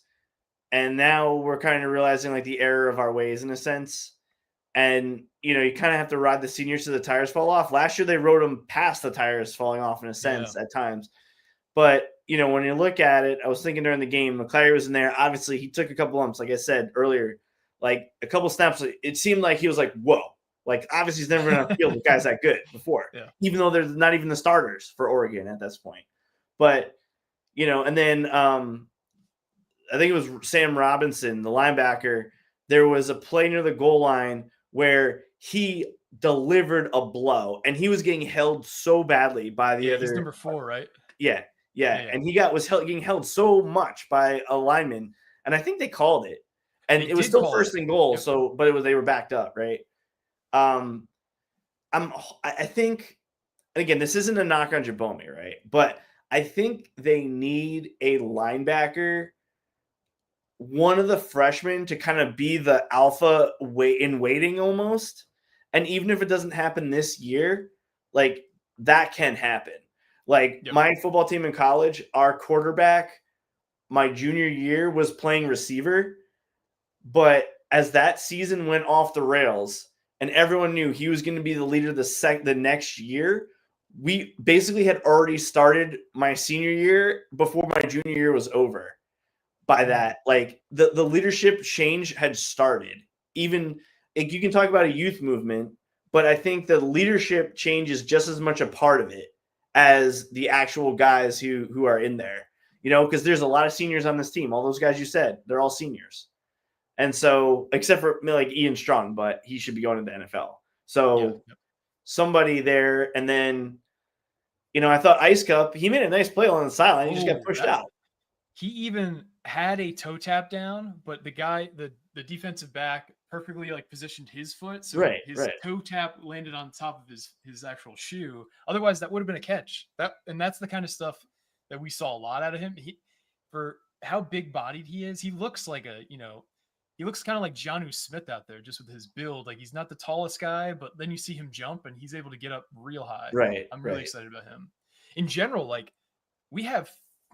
And now we're kind of realizing like the error of our ways in a sense. And, you kind of have to ride the seniors to the tires fall off. Last year, they rode them past the tires falling off in a sense at times. But, when you look at it, I was thinking during the game, McClary was in there. Obviously, he took a couple lumps, like I said earlier, like a couple snaps. It seemed like he was like, whoa. Like, obviously, he's never going to feel the guys that good before, even though they're not even the starters for Oregon at this point. But, and then I think it was Sam Robinson, the linebacker. There was a play near the goal line where he delivered a blow, and he was getting held so badly by the other. He's number 4, right? Yeah. And he was getting held so much by a lineman, and I think they called it, and it was still first and goal. Yep. So, but they were backed up, right? I think, again, this isn't a knock on Jabomi, right? But I think they need a linebacker, one of the freshmen, to kind of be the alpha in waiting almost. And even if it doesn't happen this year, like that can happen. Like my football team in college, our quarterback, my junior year, was playing receiver. But as that season went off the rails and everyone knew he was going to be the leader the next year, we basically had already started my senior year before my junior year was over. By that, like the leadership change had started. Even like, you can talk about a youth movement, but I think the leadership change is just as much a part of it as the actual guys who are in there, because there's a lot of seniors on this team. All those guys you said, they're all seniors. And so, except for like Ian Strong, but he should be going to the NFL. So somebody there. And then, I thought Ice Cup, he made a nice play on the sideline. He just got pushed out. He even had a toe tap down, but the guy, the defensive back, perfectly like positioned his foot, so his toe tap landed on top of his actual shoe. Otherwise, that would have been a catch. That's the kind of stuff that we saw a lot out of him. For how big bodied he is, he looks like he looks kind of like Jonnu Smith out there, just with his build. Like, he's not the tallest guy, but then you see him jump and he's able to get up real high. Right. I'm really excited about him. In general, like, we have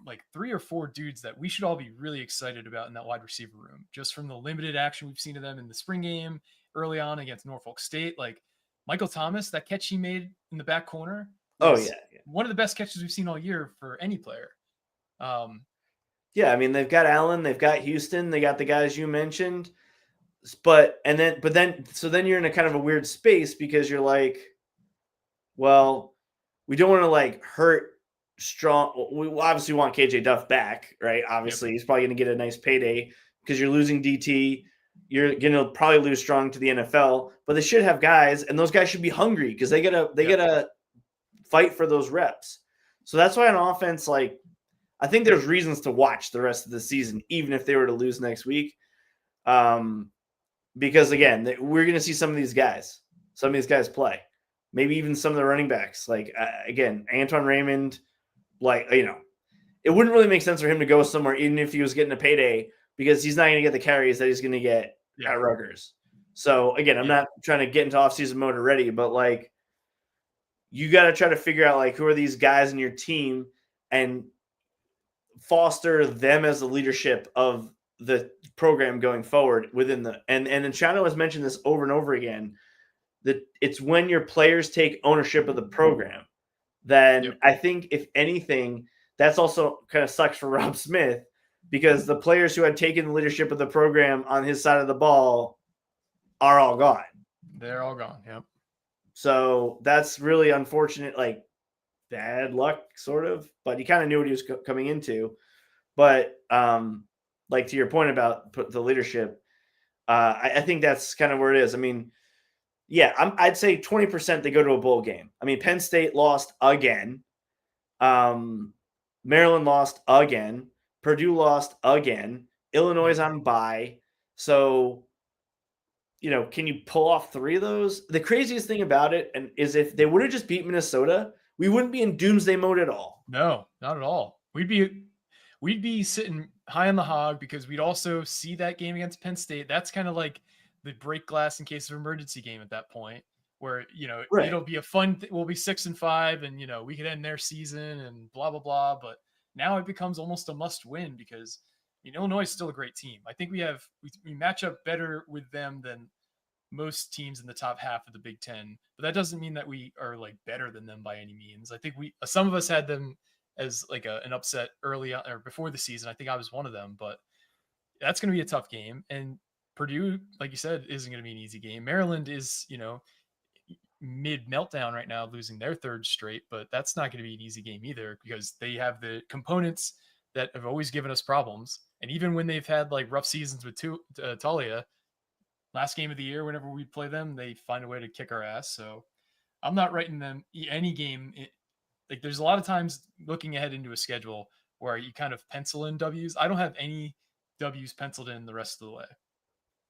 like 3 or 4 dudes that we should all be really excited about in that wide receiver room, just from the limited action we've seen of them in the spring game early on against Norfolk State. Like Michael Thomas, that catch he made in the back corner. One of the best catches we've seen all year for any player. I mean, they've got Allen, they've got Houston, they got the guys you mentioned, but then you're in a kind of a weird space, because you're like, well, we don't want to like hurt Strong. We obviously want KJ Duff back, right? Obviously, he's probably going to get a nice payday because you're losing DT. You're going to probably lose Strong to the NFL, but they should have guys, and those guys should be hungry because they gotta fight for those reps. So that's why on offense, like, I think there's reasons to watch the rest of the season, even if they were to lose next week. Because again, we're going to see some of these guys play, maybe even some of the running backs. Like, again, Antoine Raymond, like, it wouldn't really make sense for him to go somewhere, even if he was getting a payday, because he's not going to get the carries that he's going to get at Rutgers. So again, I'm not trying to get into off-season mode already, but like, you got to try to figure out like, who are these guys in your team and foster them as the leadership of the program going forward within the and Chano has mentioned this over and over again, that it's when your players take ownership of the program. Then Yep. I think if anything, that's also kind of sucks for Rob Smith, because the players who had taken the leadership of the program on his side of the ball are all gone. They're all gone. Yep. So that's really unfortunate, like bad luck, sort of. But he kind of knew what he was coming into. But like to your point about the leadership, I think that's kind of where it is. I mean, yeah, I'd say 20% they go to a bowl game. I mean, Penn State lost again. Maryland lost again. Purdue lost again. Illinois is on bye. So, can you pull off 3 of those? The craziest thing about it is if they would have just beat Minnesota, we wouldn't be in doomsday mode at all. No, not at all. We'd be sitting high on the hog because we'd also see that game against Penn State. That's kind of like the break glass in case of emergency game at that point, where Right. it'll be a fun. We'll be 6-5, and we could end their season and blah blah blah. But now it becomes almost a must win because Illinois is still a great team. I think we match up better with them than most teams in the top half of the Big Ten, but that doesn't mean that we are like better than them by any means. I think some of us had them as like an upset early on or before the season. I think I was one of them, but that's going to be a tough game. And Purdue, like you said, isn't going to be an easy game. Maryland is, mid meltdown right now, losing their 3rd straight, but that's not going to be an easy game either because they have the components that have always given us problems. And even when they've had like rough seasons with Talia, last game of the year, whenever we play them, they find a way to kick our ass. So I'm not writing them any game. Like there's a lot of times looking ahead into a schedule where you kind of pencil in W's. I don't have any W's penciled in the rest of the way.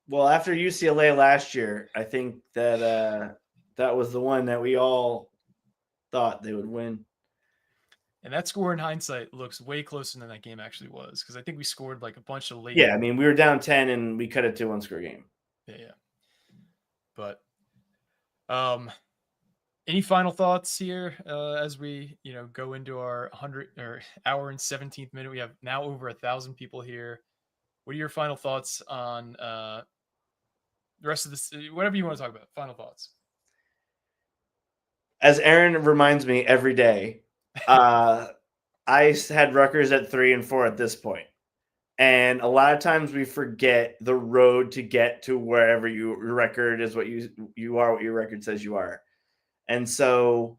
Well, after UCLA last year, I think that that was the one that we all thought they would win. And that score in hindsight looks way closer than that game actually was because I think we scored like a bunch of late. Yeah, I mean, we were down 10 and we cut it to 1-score game. Yeah. But any final thoughts here as we, go into our 100 or hour and 17th minute? We have now over 1,000 people here. What are your final thoughts on the rest of this? Whatever you want to talk about. Final thoughts. As Aaron reminds me every day, I had Rutgers at 3 and 4 at this point. And a lot of times we forget the road to get to wherever your record is, what you are, what your record says you are. And so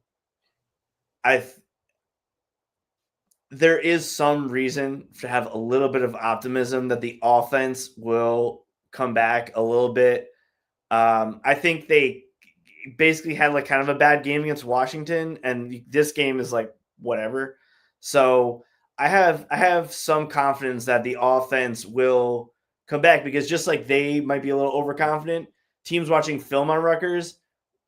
there is some reason to have a little bit of optimism that the offense will come back a little bit. I think they basically had like kind of a bad game against Washington, and this game is like whatever. So I have some confidence that the offense will come back because just like they might be a little overconfident, teams watching film on Rutgers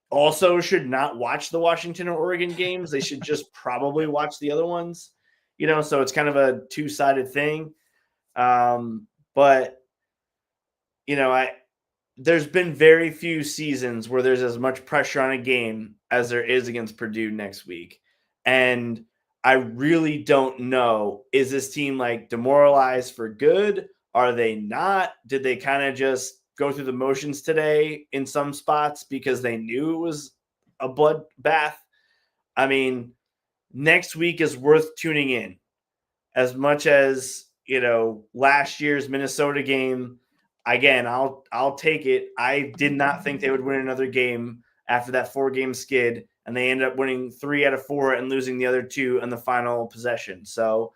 also should not watch the Washington or Oregon games. They should just probably watch the other ones, so it's kind of a two-sided thing. But there's been very few seasons where there's as much pressure on a game as there is against Purdue next week. And I really don't know, is this team like demoralized for good? Are they not? Did they kind of just go through the motions today in some spots because they knew it was a bloodbath? I mean, next week is worth tuning in. As much as, last year's Minnesota game, again, I'll take it. I did not think they would win another game after that 4-game skid, and they ended up winning 3 out of 4 and losing the other 2 in the final possession. So,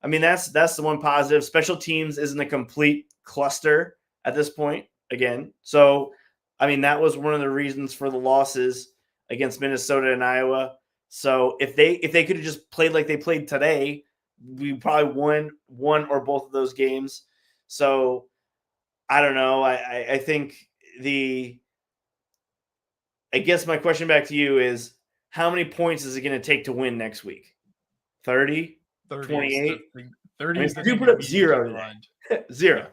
I mean, that's the one positive. Special teams isn't a complete cluster at this point again. So, I mean, that was one of the reasons for the losses against Minnesota and Iowa. So, if they could have just played like they played today, we probably won one or both of those games. So, I don't know. I think I guess my question back to you is, how many points is it going to take to win next week? 30? 28? 30 is the you thing put that up we 0 need to today. grind. 0.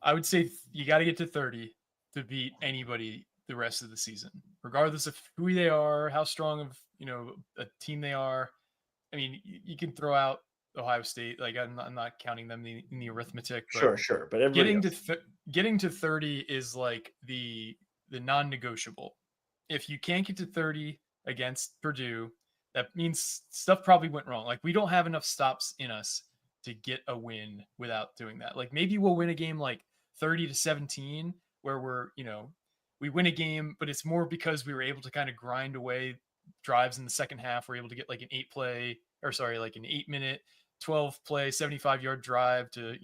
I would say you got to get to 30 to beat anybody the rest of the season, regardless of who they are, how strong of a team they are. I mean, you can throw out Ohio State. Like I'm not counting them in the arithmetic. But Sure. But everybody getting to 30 is like the non-negotiable. If you can't get to 30 against Purdue, that means stuff probably went wrong. Like we don't have enough stops in us to get a win without doing that. Like maybe we'll win a game like 30-17 where we win a game, but it's more because we were able to kind of grind away drives in the second half. We're able to get like an 8-minute, 12 play, 75-yard drive to,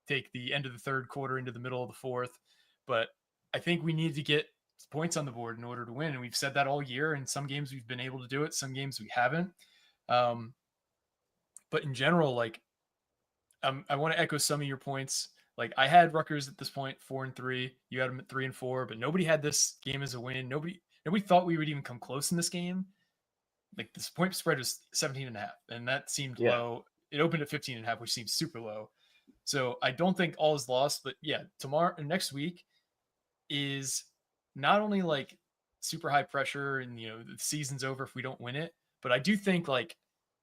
take the end of the third quarter into the middle of the fourth. But I think we need to get points on the board in order to win. And we've said that all year. In some games we've been able to do it. Some games we haven't. But in general, like, I want to echo some of your points. Like I had Rutgers at this point 4-3. You had them at 3-4, but nobody had this game as a win. Nobody thought we would even come close in this game. Like this point spread was 17.5, and that seemed low. It opened at 15.5, which seems super low. So I don't think all is lost, but yeah, next week is not only like super high pressure and the season's over if we don't win it, but I do think like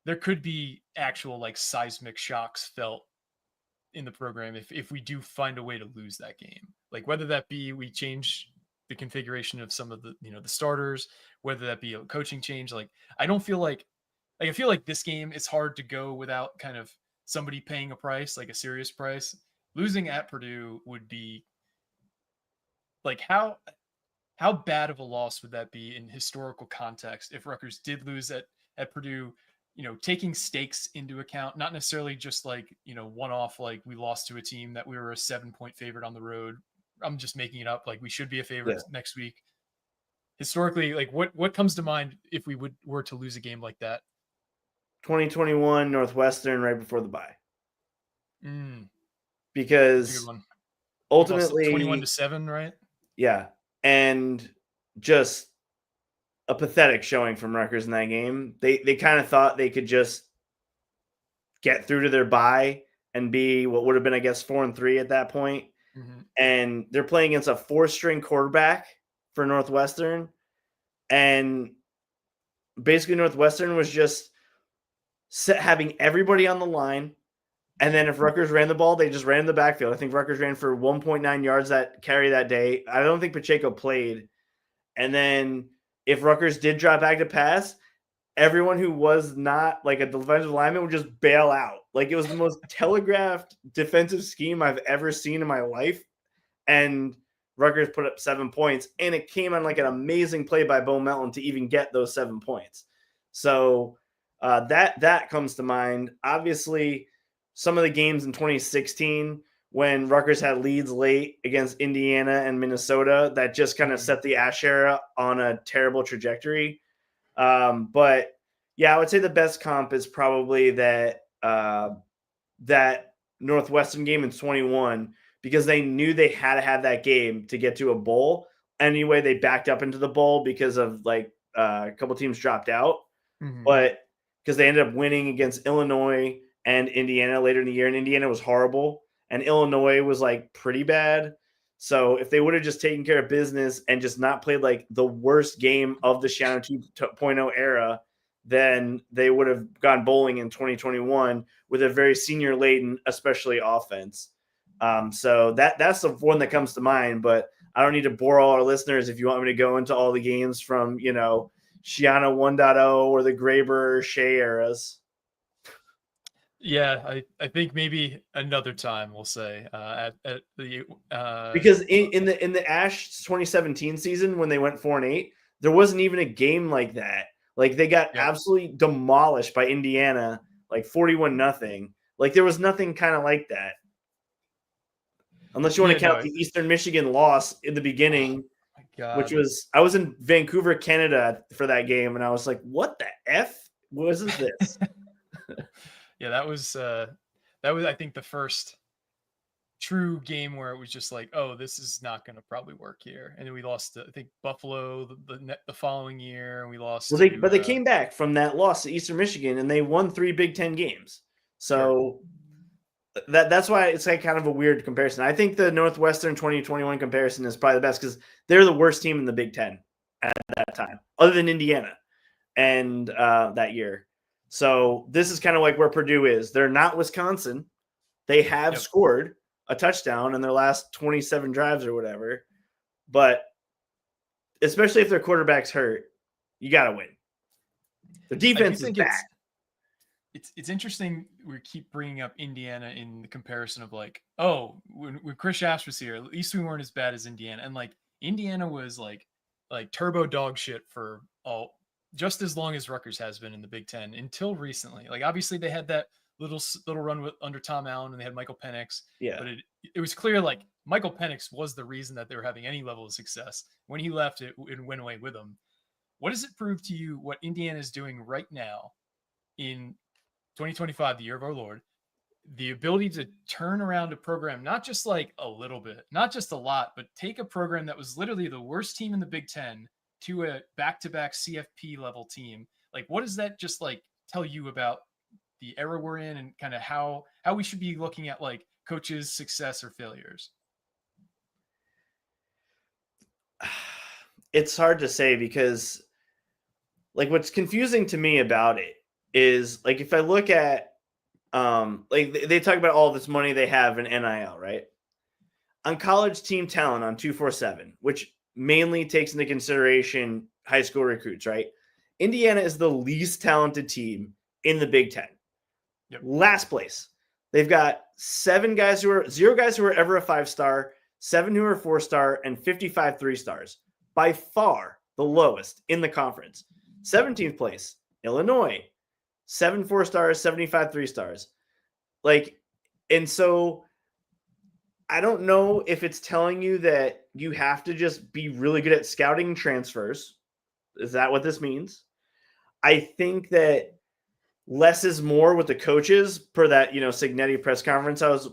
there could be actual like seismic shocks felt in the program if we do find a way to lose that game. Like whether that be we change the configuration of some of the the starters, whether that be a coaching change. Like I feel like this game is hard to go without kind of somebody paying a price, like a serious price. Losing at Purdue would be like how bad of a loss would that be in historical context if Rutgers did lose at Purdue, taking stakes into account, not necessarily just like, one-off, like we lost to a team that we were a 7-point favorite on the road. I'm just making it up. Like we should be a favorite next week. Historically, like what comes to mind if we were to lose a game like that? 2021 Northwestern right before the bye. Because ultimately 21-7, right? Yeah. And just a pathetic showing from Rutgers in that game. They kind of thought they could just get through to their bye and be what would have been, I guess, 4-3 at that point. Mm-hmm. And they're playing against a 4-string quarterback for Northwestern. And basically Northwestern was just having everybody on the line. And then if Rutgers ran the ball, they just ran in the backfield. I think Rutgers ran for 1.9 yards that carry that day. I don't think Pacheco played. And then if Rutgers did drop back to pass, everyone who was not like a defensive lineman would just bail out. Like it was the most telegraphed defensive scheme I've ever seen in my life. And Rutgers put up 7 points, and it came on like an amazing play by Bo Melton to even get those 7 points. So that comes to mind. Obviously, some of the games in 2016 when Rutgers had leads late against Indiana and Minnesota, that just kind of set the Ash era on a terrible trajectory. But yeah, I would say the best comp is probably that Northwestern game in 21, because they knew they had to have that game to get to a bowl. Anyway, they backed up into the bowl because of like a couple teams dropped out, but because they ended up winning against Illinois and Indiana later in the year, and Indiana was horrible, and Illinois was like pretty bad. So if they would have just taken care of business and just not played like the worst game of the Shannon 2.0 era, then they would have gone bowling in 2021 with a very senior laden, especially offense. So that's the one that comes to mind, but I don't need to bore all our listeners if you want me to go into all the games from, Shiana 1.0 or the Graber Shea eras. Yeah, I think maybe another time we'll say at the because in the Ash 2017 season when they went 4-8, there wasn't even a game like that. Like they got absolutely demolished by Indiana, like 41-0. Like there was nothing kind of like that. Unless you want to count the Eastern Michigan loss in the beginning, which was, I was in Vancouver, Canada for that game, and I was like, what the F was this? Yeah, that was I think the first true game where it was just like, oh, this is not going to probably work here. And then we lost to, I think, Buffalo the following year, and we lost. Well, they came back from that loss to Eastern Michigan, and they won 3 Big Ten games. So that's why it's like kind of a weird comparison. I think the Northwestern 2021 comparison is probably the best because they're the worst team in the Big Ten at that time, other than Indiana, and that year. So this is kind of like where Purdue is. They're not Wisconsin. They have scored a touchdown in their last 27 drives or whatever. But especially if their quarterback's hurt, you got to win. The defense is bad. It's interesting we keep bringing up Indiana in the comparison of like, oh, when Chris Shafts was here, at least we weren't as bad as Indiana. And like Indiana was like turbo dog shit for just as long as Rutgers has been in the Big Ten until recently. Like obviously they had that little run under Tom Allen and they had Michael Penix. Yeah. But it was clear like Michael Penix was the reason that they were having any level of success. When he left, it went away with him. What does it prove to you what Indiana is doing right now in 2025, the year of our Lord, the ability to turn around a program, not just like a little bit, not just a lot, but take a program that was literally the worst team in the Big Ten to a back-to-back CFP level team? Like, what does that just like tell you about the era we're in and kind of how we should be looking at like coaches' success or failures? It's hard to say because like what's confusing to me about it is like if I look at like they talk about all this money they have in NIL, right? On college team talent on 247, which mainly takes into consideration high school recruits, right? Indiana is the least talented team in the Big Ten. Yep. Last place. They've got 0 guys who are ever a 5-star, 7 who are 4-star, and 55 3-stars. By far the lowest in the conference. 17th place, Illinois. 7 4-stars, 75 3-stars. Like, and so I don't know if it's telling you that you have to just be really good at scouting transfers. Is that what this means? I think that less is more with the coaches per that, Signetti press conference I was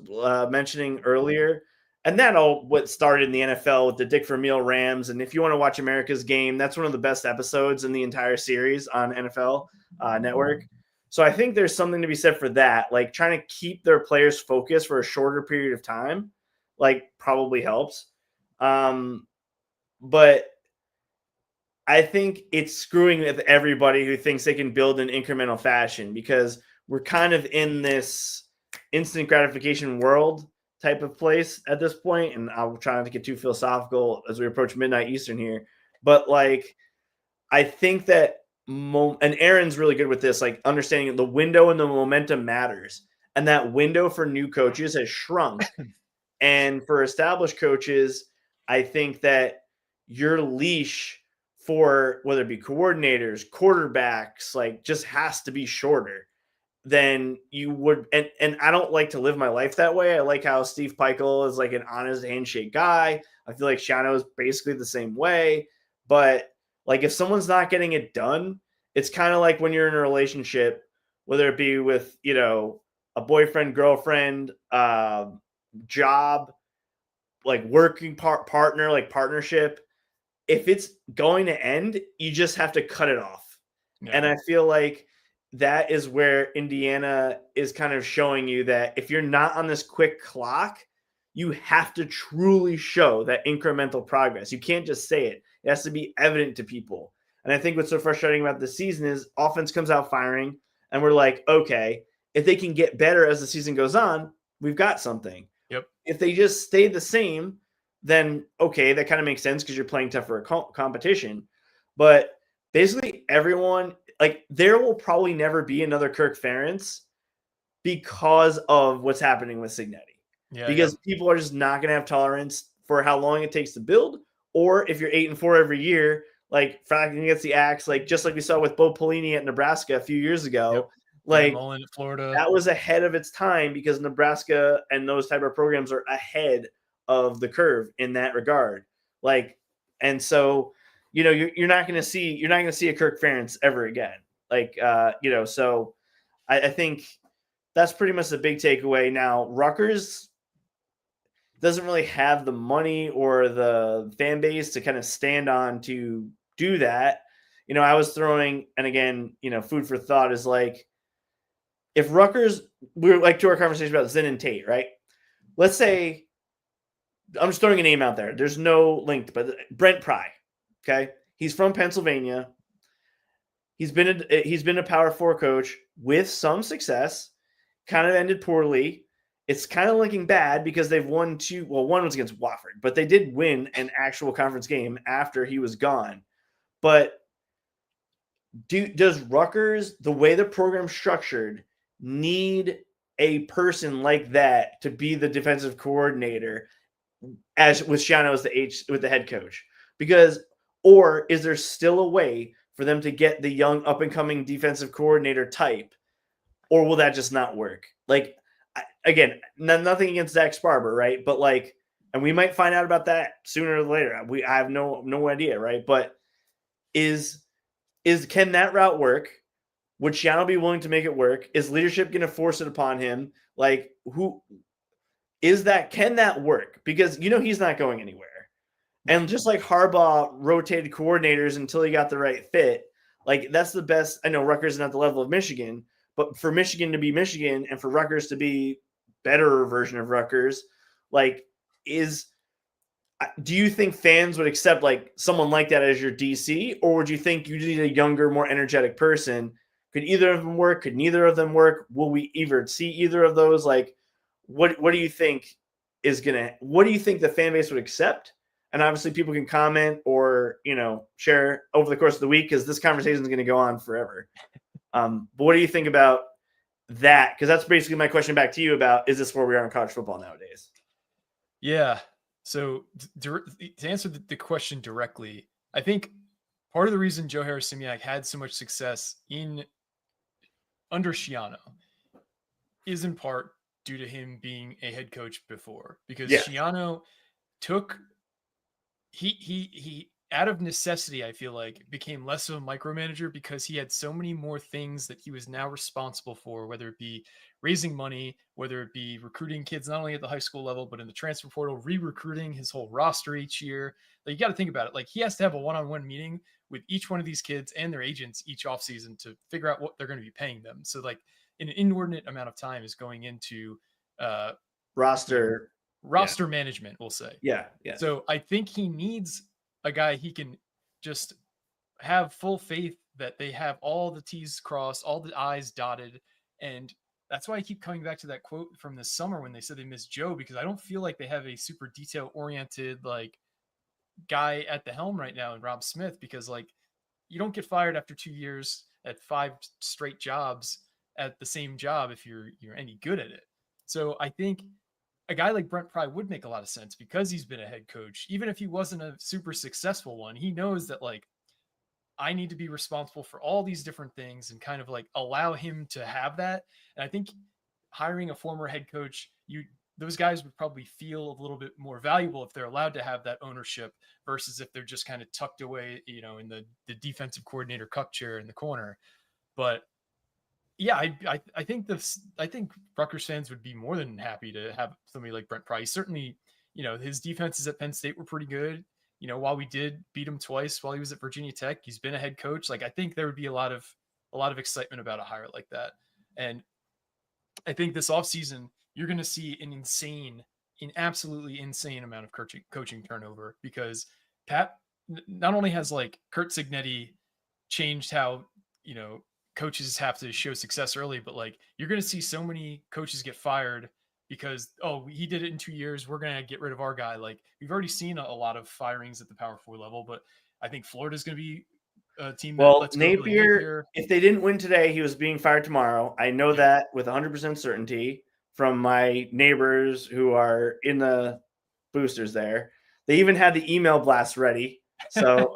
mentioning earlier. And that all what started in the NFL with the Dick Vermeil Rams. And if you want to watch America's Game, that's one of the best episodes in the entire series on NFL Network. So I think there's something to be said for that. Like trying to keep their players focused for a shorter period of time, like probably helps. But I think it's screwing with everybody who thinks they can build in incremental fashion because we're kind of in this instant gratification world type of place at this point. And I'll try not to get too philosophical as we approach midnight Eastern here. But like, I think that and Aaron's really good with this, like understanding the window and the momentum matters. And that window for new coaches has shrunk. And for established coaches, I think that your leash for whether it be coordinators, quarterbacks, like just has to be shorter than you would. And I don't like to live my life that way. I like how Steve Peichel is like an honest handshake guy. I feel like Shiano is basically the same way. But like if someone's not getting it done, it's kind of like when you're in a relationship, whether it be with, a boyfriend, girlfriend, job, like working partner, like partnership. If it's going to end, you just have to cut it off. Yeah. And I feel like that is where Indiana is kind of showing you that if you're not on this quick clock, you have to truly show that incremental progress. You can't just say it. It has to be evident to people. And I think what's so frustrating about this season is offense comes out firing, and we're like, okay, if they can get better as the season goes on, we've got something. Yep. If they just stay the same, then okay, that kind of makes sense because you're playing tougher competition. But basically everyone, like there will probably never be another Kirk Ferentz because of what's happening with Signetti. Yeah, because people are just not going to have tolerance for how long it takes to build. Or if you're 8-4 every year, like fracking against the axe, like just like we saw with Bo Pelini at Nebraska a few years ago, like Mullen at Florida, that was ahead of its time because Nebraska and those type of programs are ahead of the curve in that regard. Like, and so, you're not going to see a Kirk Ferentz ever again. Like, so I think that's pretty much the big takeaway. Now, Rutgers doesn't really have the money or the fan base to kind of stand on to do that. I was throwing, and again, food for thought is like, if Rutgers, we're like to our conversation about Zen and Tate, right? Let's say, I'm just throwing a name out there. There's no link, but Brent Pry, okay? He's from Pennsylvania. He's been a Power 4 coach with some success, kind of ended poorly. It's kind of looking bad because they've won two. Well, one was against Wofford, but they did win an actual conference game after he was gone. But does Rutgers, the way the program's structured, need a person like that to be the defensive coordinator as with Shiano as the head coach? Or is there still a way for them to get the young up and coming defensive coordinator type, or will that just not work? Like, again, nothing against Zach Sparber, right? But like, and we might find out about that sooner or later. I have no idea, right? But can that route work? Would Shiano be willing to make it work? Is leadership going to force it upon him? Like, can that work? Because he's not going anywhere. And just like Harbaugh rotated coordinators until he got the right fit, like that's the best. I know Rutgers is not the level of Michigan, but for Michigan to be Michigan and for Rutgers to be better version of Rutgers, like do you think fans would accept like someone like that as your DC, or would you think you need a younger, more energetic person? Could either of them work? Could neither of them work? Will we ever see either of those? Like, what do you think what do you think the fan base would accept? And obviously people can comment or, share over the course of the week because this conversation is going to go on forever. But what do you think about that? Because that's basically my question back to you about, is this where we are in college football nowadays? Yeah. So to answer the question directly, I think part of the reason Joe Harris-Simiak had so much success under Shiano is in part due to him being a head coach before, because Shiano took he out of necessity, I feel like, became less of a micromanager because he had so many more things that he was now responsible for, whether it be raising money, whether it be recruiting kids, not only at the high school level, but in the transfer portal, re-recruiting his whole roster each year. Like, you got to think about it. Like, he has to have a one-on-one meeting with each one of these kids and their agents each offseason to figure out what they're going to be paying them. So like an inordinate amount of time is going into roster management, we'll say. Yeah. So I think he needs a guy he can just have full faith that they have all the T's crossed, all the I's dotted. And that's why I keep coming back to that quote from this summer when they said they missed Joe, because I don't feel like they have a super detail oriented like guy at the helm right now in Rob Smith, because like you don't get fired after 2 years at 5 straight jobs at the same job if you're any good at it. So I think a guy like Brent Pry would make a lot of sense because he's been a head coach. Even if he wasn't a super successful one, he knows that like I need to be responsible for all these different things and kind of like allow him to have that. And I think hiring a former head coach, those guys would probably feel a little bit more valuable if they're allowed to have that ownership versus if they're just kind of tucked away, in the defensive coordinator cup chair in the corner. But yeah, I think Rutgers fans would be more than happy to have somebody like Brent Pry. Certainly, his defenses at Penn State were pretty good. While we did beat him twice while he was at Virginia Tech, he's been a head coach. Like, I think there would be a lot of excitement about a hire like that. And I think this offseason, you're going to see an absolutely insane amount of coaching turnover, because Pat not only has like Kurt Cignetti changed how, coaches have to show success early, but like you're going to see so many coaches get fired because, he did it in 2 years, we're going to get rid of our guy. Like, we've already seen a lot of firings at the Power 4 level, but I think Florida's going to be a team that lets go. Napier, if they didn't win today, he was being fired tomorrow. I know that with 100% certainty from my neighbors who are in the boosters there. They even had the email blast ready. So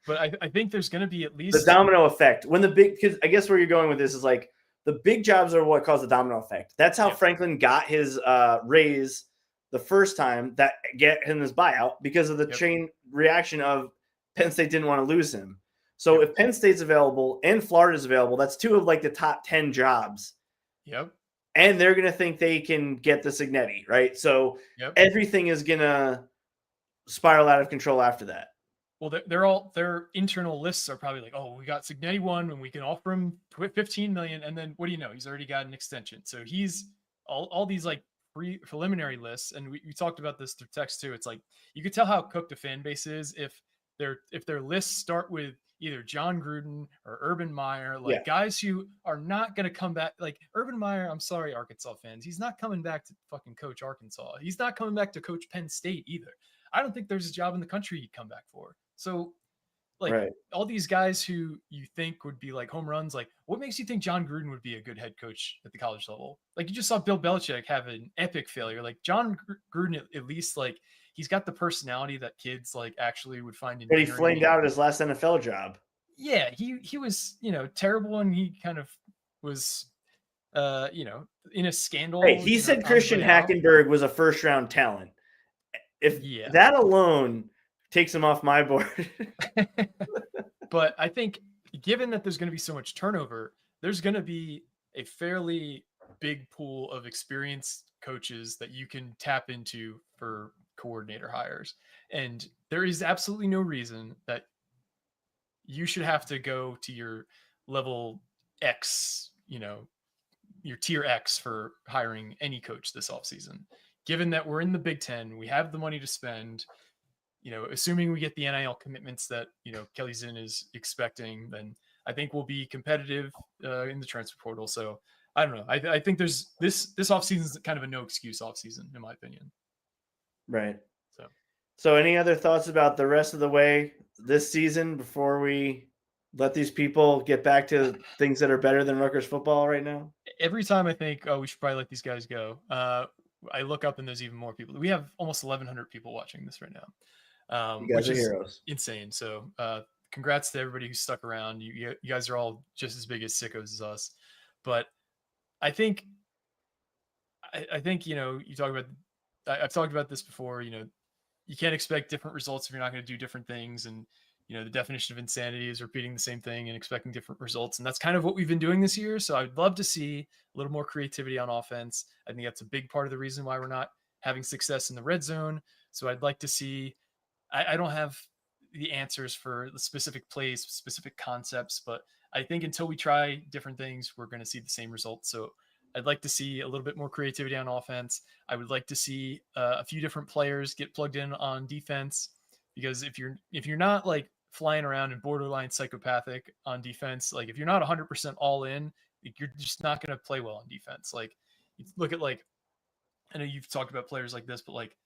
but I think there's going to be at least the domino effect when because I guess where you're going with this is like the big jobs are what cause the domino effect. That's how Franklin got his raise the first time, that get him his buyout, because of the chain reaction of Penn State didn't want to lose him. So if Penn State's available and Florida's available, that's 2 of like the top 10 jobs. Yep. And they're going to think they can get the Cignetti, right? So everything is going to spiral out of control after that. Well, their internal lists are probably like, we got Cignetti 1 and we can offer him $15 million. And then what do you know? He's already got an extension. So he's all these like preliminary lists. And we talked about this through text too. It's like, you could tell how cooked a fan base is if if their lists start with either John Gruden or Urban Meyer, like Yeah. guys who are not going to come back. Like Urban Meyer, I'm sorry, Arkansas fans, he's not coming back to fucking coach Arkansas. He's not coming back to coach Penn State either. I don't think there's a job in the country he'd come back for. So, like Right. all these guys who you think would be like home runs, like what makes you think John Gruden would be a good head coach at the college level? Like you just saw Bill Belichick have an epic failure. Like John Gruden, at least like he's got the personality that kids like actually would find. But he flamed out his last NFL job. Yeah, he was, terrible, and he kind of was, in a scandal. Hey, he said Christian Hackenberg was a first-round talent. If that alone takes him off my board. But I think given that there's going to be so much turnover, there's going to be a fairly big pool of experienced coaches that you can tap into for coordinator hires. And there is absolutely no reason that you should have to go to your level X, your tier X for hiring any coach this offseason. Given that we're in the Big Ten, we have the money to spend, assuming we get the NIL commitments that, Kelly Zinn is expecting, then I think we'll be competitive in the transfer portal. So I don't know. I think there's this offseason is kind of a no excuse offseason, in my opinion. Right. So any other thoughts about the rest of the way this season before we let these people get back to things that are better than Rutgers football right now? Every time I think, we should probably let these guys go, I look up and there's even more people. We have almost 1,100 people watching this right now, you guys which are is heroes. Insane. So congrats to everybody who stuck around. You guys are all just as big as sickos as us. But I think, you talk about, I've talked about this before, you can't expect different results if you're not going to do different things. And, the definition of insanity is repeating the same thing and expecting different results. And that's kind of what we've been doing this year. So I'd love to see a little more creativity on offense. I think that's a big part of the reason why we're not having success in the red zone. So I'd like to see, I don't have the answers for the specific plays, specific concepts, but I think until we try different things, we're going to see the same results. So I'd like to see a little bit more creativity on offense. I would like to see a few different players get plugged in on defense, because if you're not like flying around and borderline psychopathic on defense, like if you're not 100% all in, you're just not going to play well on defense. Like you look at, like, I know you've talked about players like this, but like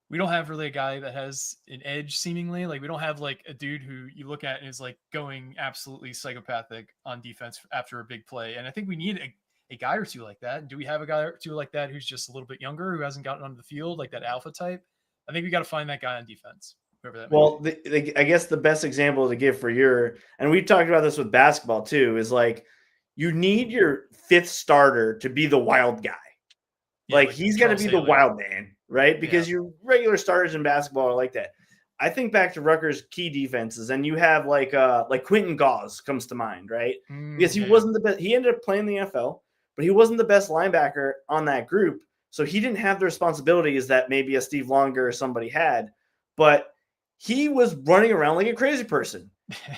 we don't have really a guy that has an edge seemingly. Like we don't have like a dude who you look at and is like going absolutely psychopathic on defense after a big play. And I think we need a guy or two like that. Do we have a guy or two like that who's just a little bit younger, who hasn't gotten onto the field, like that alpha type? I think we got to find that guy on defense. Well, I guess the best example to give for and we talked about this with basketball too, is like you need your fifth starter to be the wild guy. Yeah, like he's got to be the wild man, right? Because your regular starters in basketball are like that. I think back to Rutgers' key defenses, and you have like Quentin Gauze comes to mind, right? Because he wasn't the best. He ended up playing the NFL, but he wasn't the best linebacker on that group, so he didn't have the responsibilities that maybe a Steve Longer or somebody had. But he was running around like a crazy person.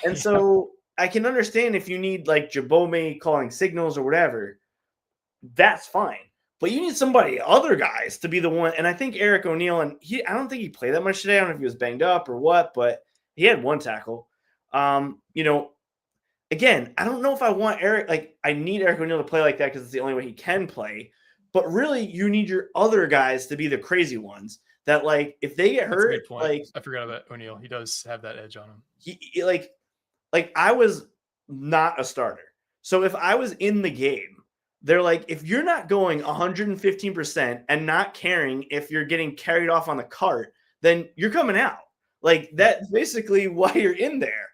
And so I can understand if you need like Jabome calling signals or whatever, that's fine. But you need other guys to be the one. And I think Eric O'Neill, and I don't think he played that much today. I don't know if he was banged up or what, but he had one tackle. Again, I don't know if I want Eric, like I need Eric O'Neill to play like that because it's the only way he can play. But really, you need your other guys to be the crazy ones. That like if they get hurt, like I forgot about O'Neill. He does have that edge on him. He like I was not a starter. So if I was in the game, they're like, if you're not going 115% and not caring if you're getting carried off on the cart, then you're coming out. Like that's basically why you're in there,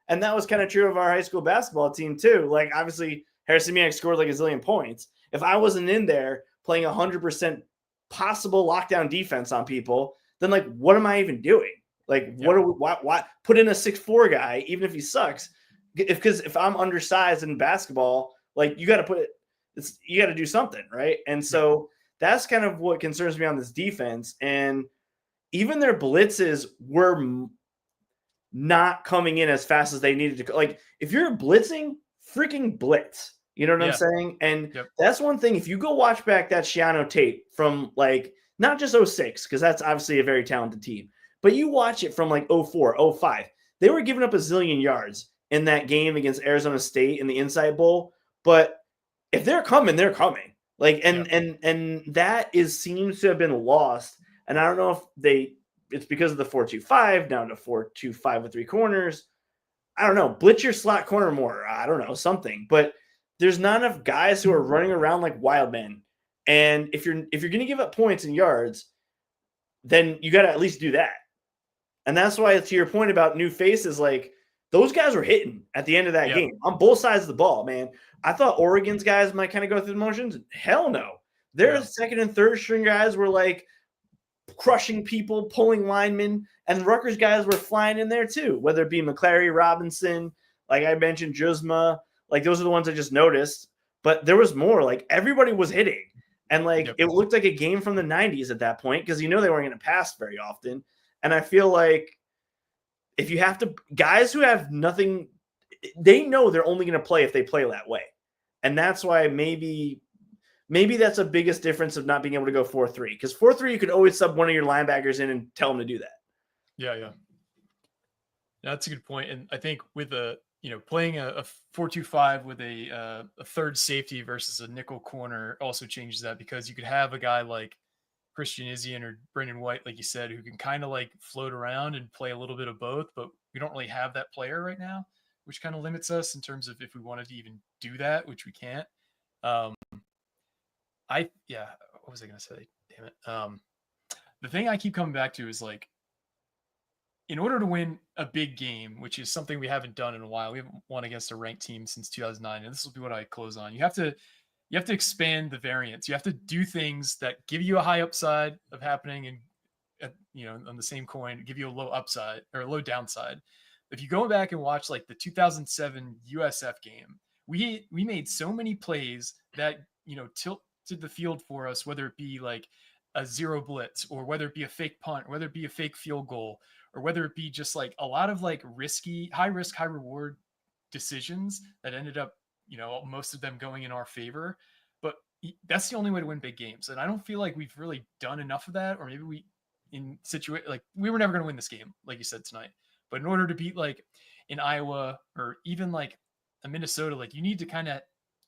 And that was kind of true of our high school basketball team too. Like obviously Harrison Maniac scored like a zillion points. If I wasn't in there playing 100% possible lockdown defense on people, then like what am I even doing? Like why put in a 6'4" guy even if he sucks? Because if I'm undersized in basketball, like you got to do something, right? And so that's kind of what concerns me on this defense. And even their blitzes were not coming in as fast as they needed to. Like if you're blitzing, freaking blitz. You know what I'm saying? And that's one thing. If you go watch back that Schiano tape from like not just 06, because that's obviously a very talented team, But you watch it from like 04, 05. They were giving up a zillion yards in that game against Arizona State in the Insight Bowl. But if they're coming, they're coming. Like, and that seems to have been lost. And I don't know if it's because of the 4-2-5 down to 4-2-5 with 3 corners. I don't know. Blitz your slot corner more. I don't know, something. But there's not enough guys who are running around like wild men. And if you're going to give up points and yards, then you got to at least do that. And that's why, to your point about new faces, like those guys were hitting at the end of that game on both sides of the ball, man. I thought Oregon's guys might kind of go through the motions. Hell no. Their second and third string guys were like crushing people, pulling linemen, and Rutgers guys were flying in there too, whether it be McClary, Robinson, like I mentioned, Juzma. Like those are the ones I just noticed. But there was more. Like everybody was hitting. And like it looked like a game from the 90s at that point because they weren't going to pass very often. And I feel like if you have to, guys who have nothing, they know they're only going to play if they play that way. And that's why maybe that's the biggest difference of not being able to go 4-3. Because 4-3, you could always sub one of your linebackers in and tell them to do that. Yeah. That's a good point. And I think with playing a 4-2-5 with a third safety versus a nickel corner also changes that because you could have a guy like Christian Izzian or Brendan White, like you said, who can kind of like float around and play a little bit of both, but we don't really have that player right now, which kind of limits us in terms of if we wanted to even do that, which we can't. What was I going to say? Damn it. The thing I keep coming back to is like, in order to win a big game, which is something we haven't done in a while, we haven't won against a ranked team since 2009, and this will be what I close on. You have to expand the variance. You have to do things that give you a high upside of happening and, on the same coin, give you a low upside or a low downside. If you go back and watch like the 2007 USF game, we made so many plays that, tilted the field for us, whether it be like a zero blitz or whether it be a fake punt, or whether it be a fake field goal, or whether it be just like a lot of like risky, high risk, high reward decisions that ended up, most of them going in our favor. But that's the only way to win big games. And I don't feel like we've really done enough of that. Or maybe we were never going to win this game, like you said tonight. But in order to beat like in Iowa or even like a Minnesota, like you need to kind of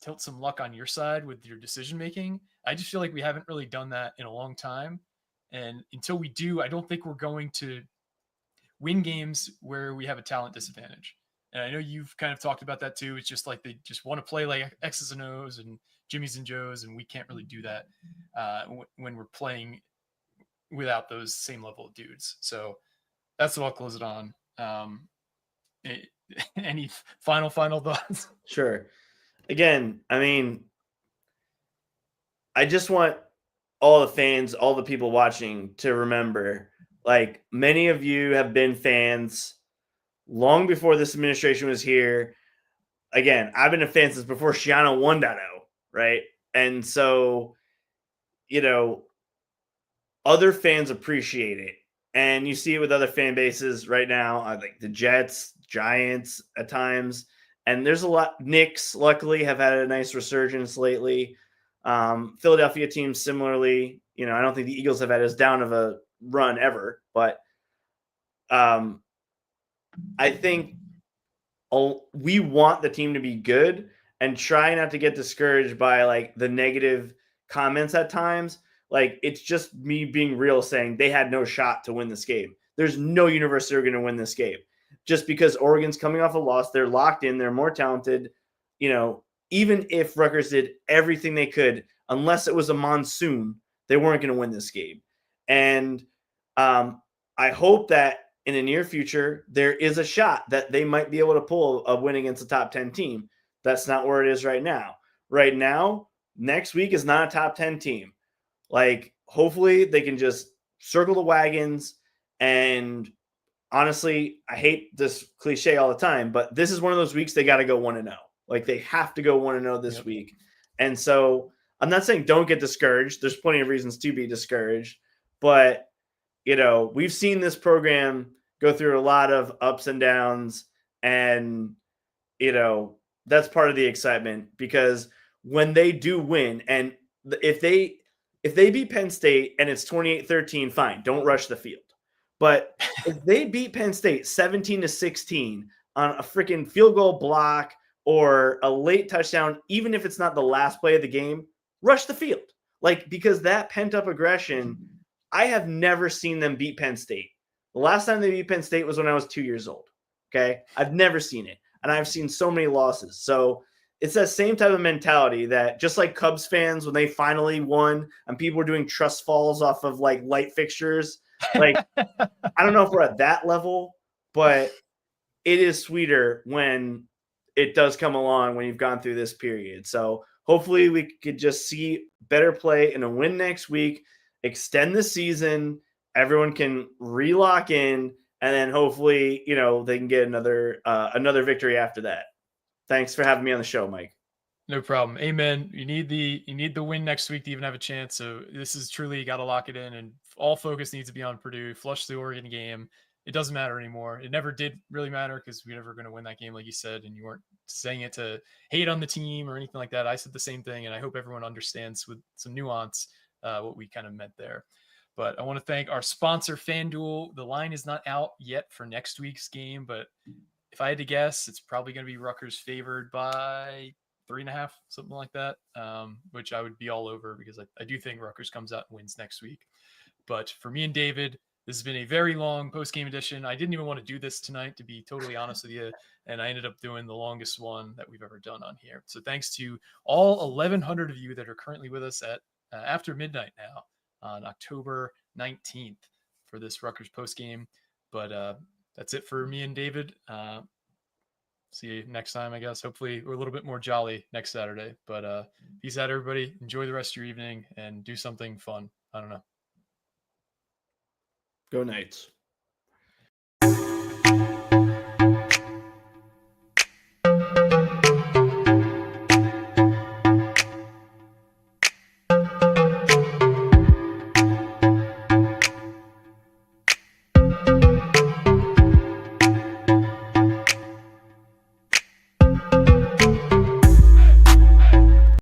tilt some luck on your side with your decision making. I just feel like we haven't really done that in a long time. And until we do, I don't think we're going to win games where we have a talent disadvantage. And I know you've kind of talked about that too. It's just like they just want to play like X's and O's and Jimmy's and Joe's, and we can't really do that when we're playing without those same level of dudes. So that's what I'll close it on. Any final thoughts? Sure. Again, I mean, I just want all the fans, all the people watching to remember, like many of you have been fans long before this administration was here. Again, I've been a fan since before Shiano 1.0, right? And so, other fans appreciate it. And you see it with other fan bases right now, like the Jets, Giants at times. And there's a lot. Knicks, luckily, have had a nice resurgence lately. Philadelphia teams, similarly. I don't think the Eagles have had as down of a run ever. But I think we want the team to be good and try not to get discouraged by like the negative comments at times. Like it's just me being real saying they had no shot to win this game. There's no university going to win this game. Just because Oregon's coming off a loss, they're locked in, they're more talented. Even if Rutgers did everything they could, unless it was a monsoon, they weren't going to win this game. And I hope that in the near future, there is a shot that they might be able to pull a win against a top 10 team. That's not where it is right now. Right now, next week is not a top 10 team. Like, hopefully they can just circle the wagons. And honestly, I hate this cliche all the time, but this is one of those weeks they got to go 1-0. Like, they have to go 1-0 this week. And so I'm not saying don't get discouraged. There's plenty of reasons to be discouraged. But, we've seen this program go through a lot of ups and downs. And, that's part of the excitement, because when they do win, and if they beat Penn State and it's 28-13, fine, don't rush the field. But if they beat Penn State 17-16 on a freaking field goal block or a late touchdown, even if it's not the last play of the game, rush the field. Like, because that pent-up aggression, I have never seen them beat Penn State. The last time they beat Penn State was when I was 2 years old. Okay? I've never seen it. And I've seen so many losses. So it's that same type of mentality that just like Cubs fans, when they finally won and people were doing trust falls off of like light fixtures, like, I don't know if we're at that level, but it is sweeter when it does come along when you've gone through this period. So hopefully we could just see better play and a win next week, extend the season. Everyone can relock in, and then hopefully, they can get another victory after that. Thanks for having me on the show, Mike. No problem. Amen. You need the win next week to even have a chance. So this is truly, you got to lock it in, and all focus needs to be on Purdue. Flush the Oregon game. It doesn't matter anymore. It never did really matter because we were never going to win that game, like you said, and you weren't saying it to hate on the team or anything like that. I said the same thing, and I hope everyone understands with some nuance what we kind of meant there. But I want to thank our sponsor, FanDuel. The line is not out yet for next week's game, but if I had to guess, it's probably going to be Rutgers favored by 3.5, something like that, which I would be all over because I do think Rutgers comes out and wins next week. But for me and David, this has been a very long post-game edition. I didn't even want to do this tonight, to be totally honest with you, and I ended up doing the longest one that we've ever done on here. So thanks to all 1,100 of you that are currently with us at after midnight now on October 19th for this Rutgers post-game. But that's it for me and David. See you next time, I guess. Hopefully we're a little bit more jolly next Saturday. But peace out, everybody. Enjoy the rest of your evening and do something fun. I don't know. Go Knights.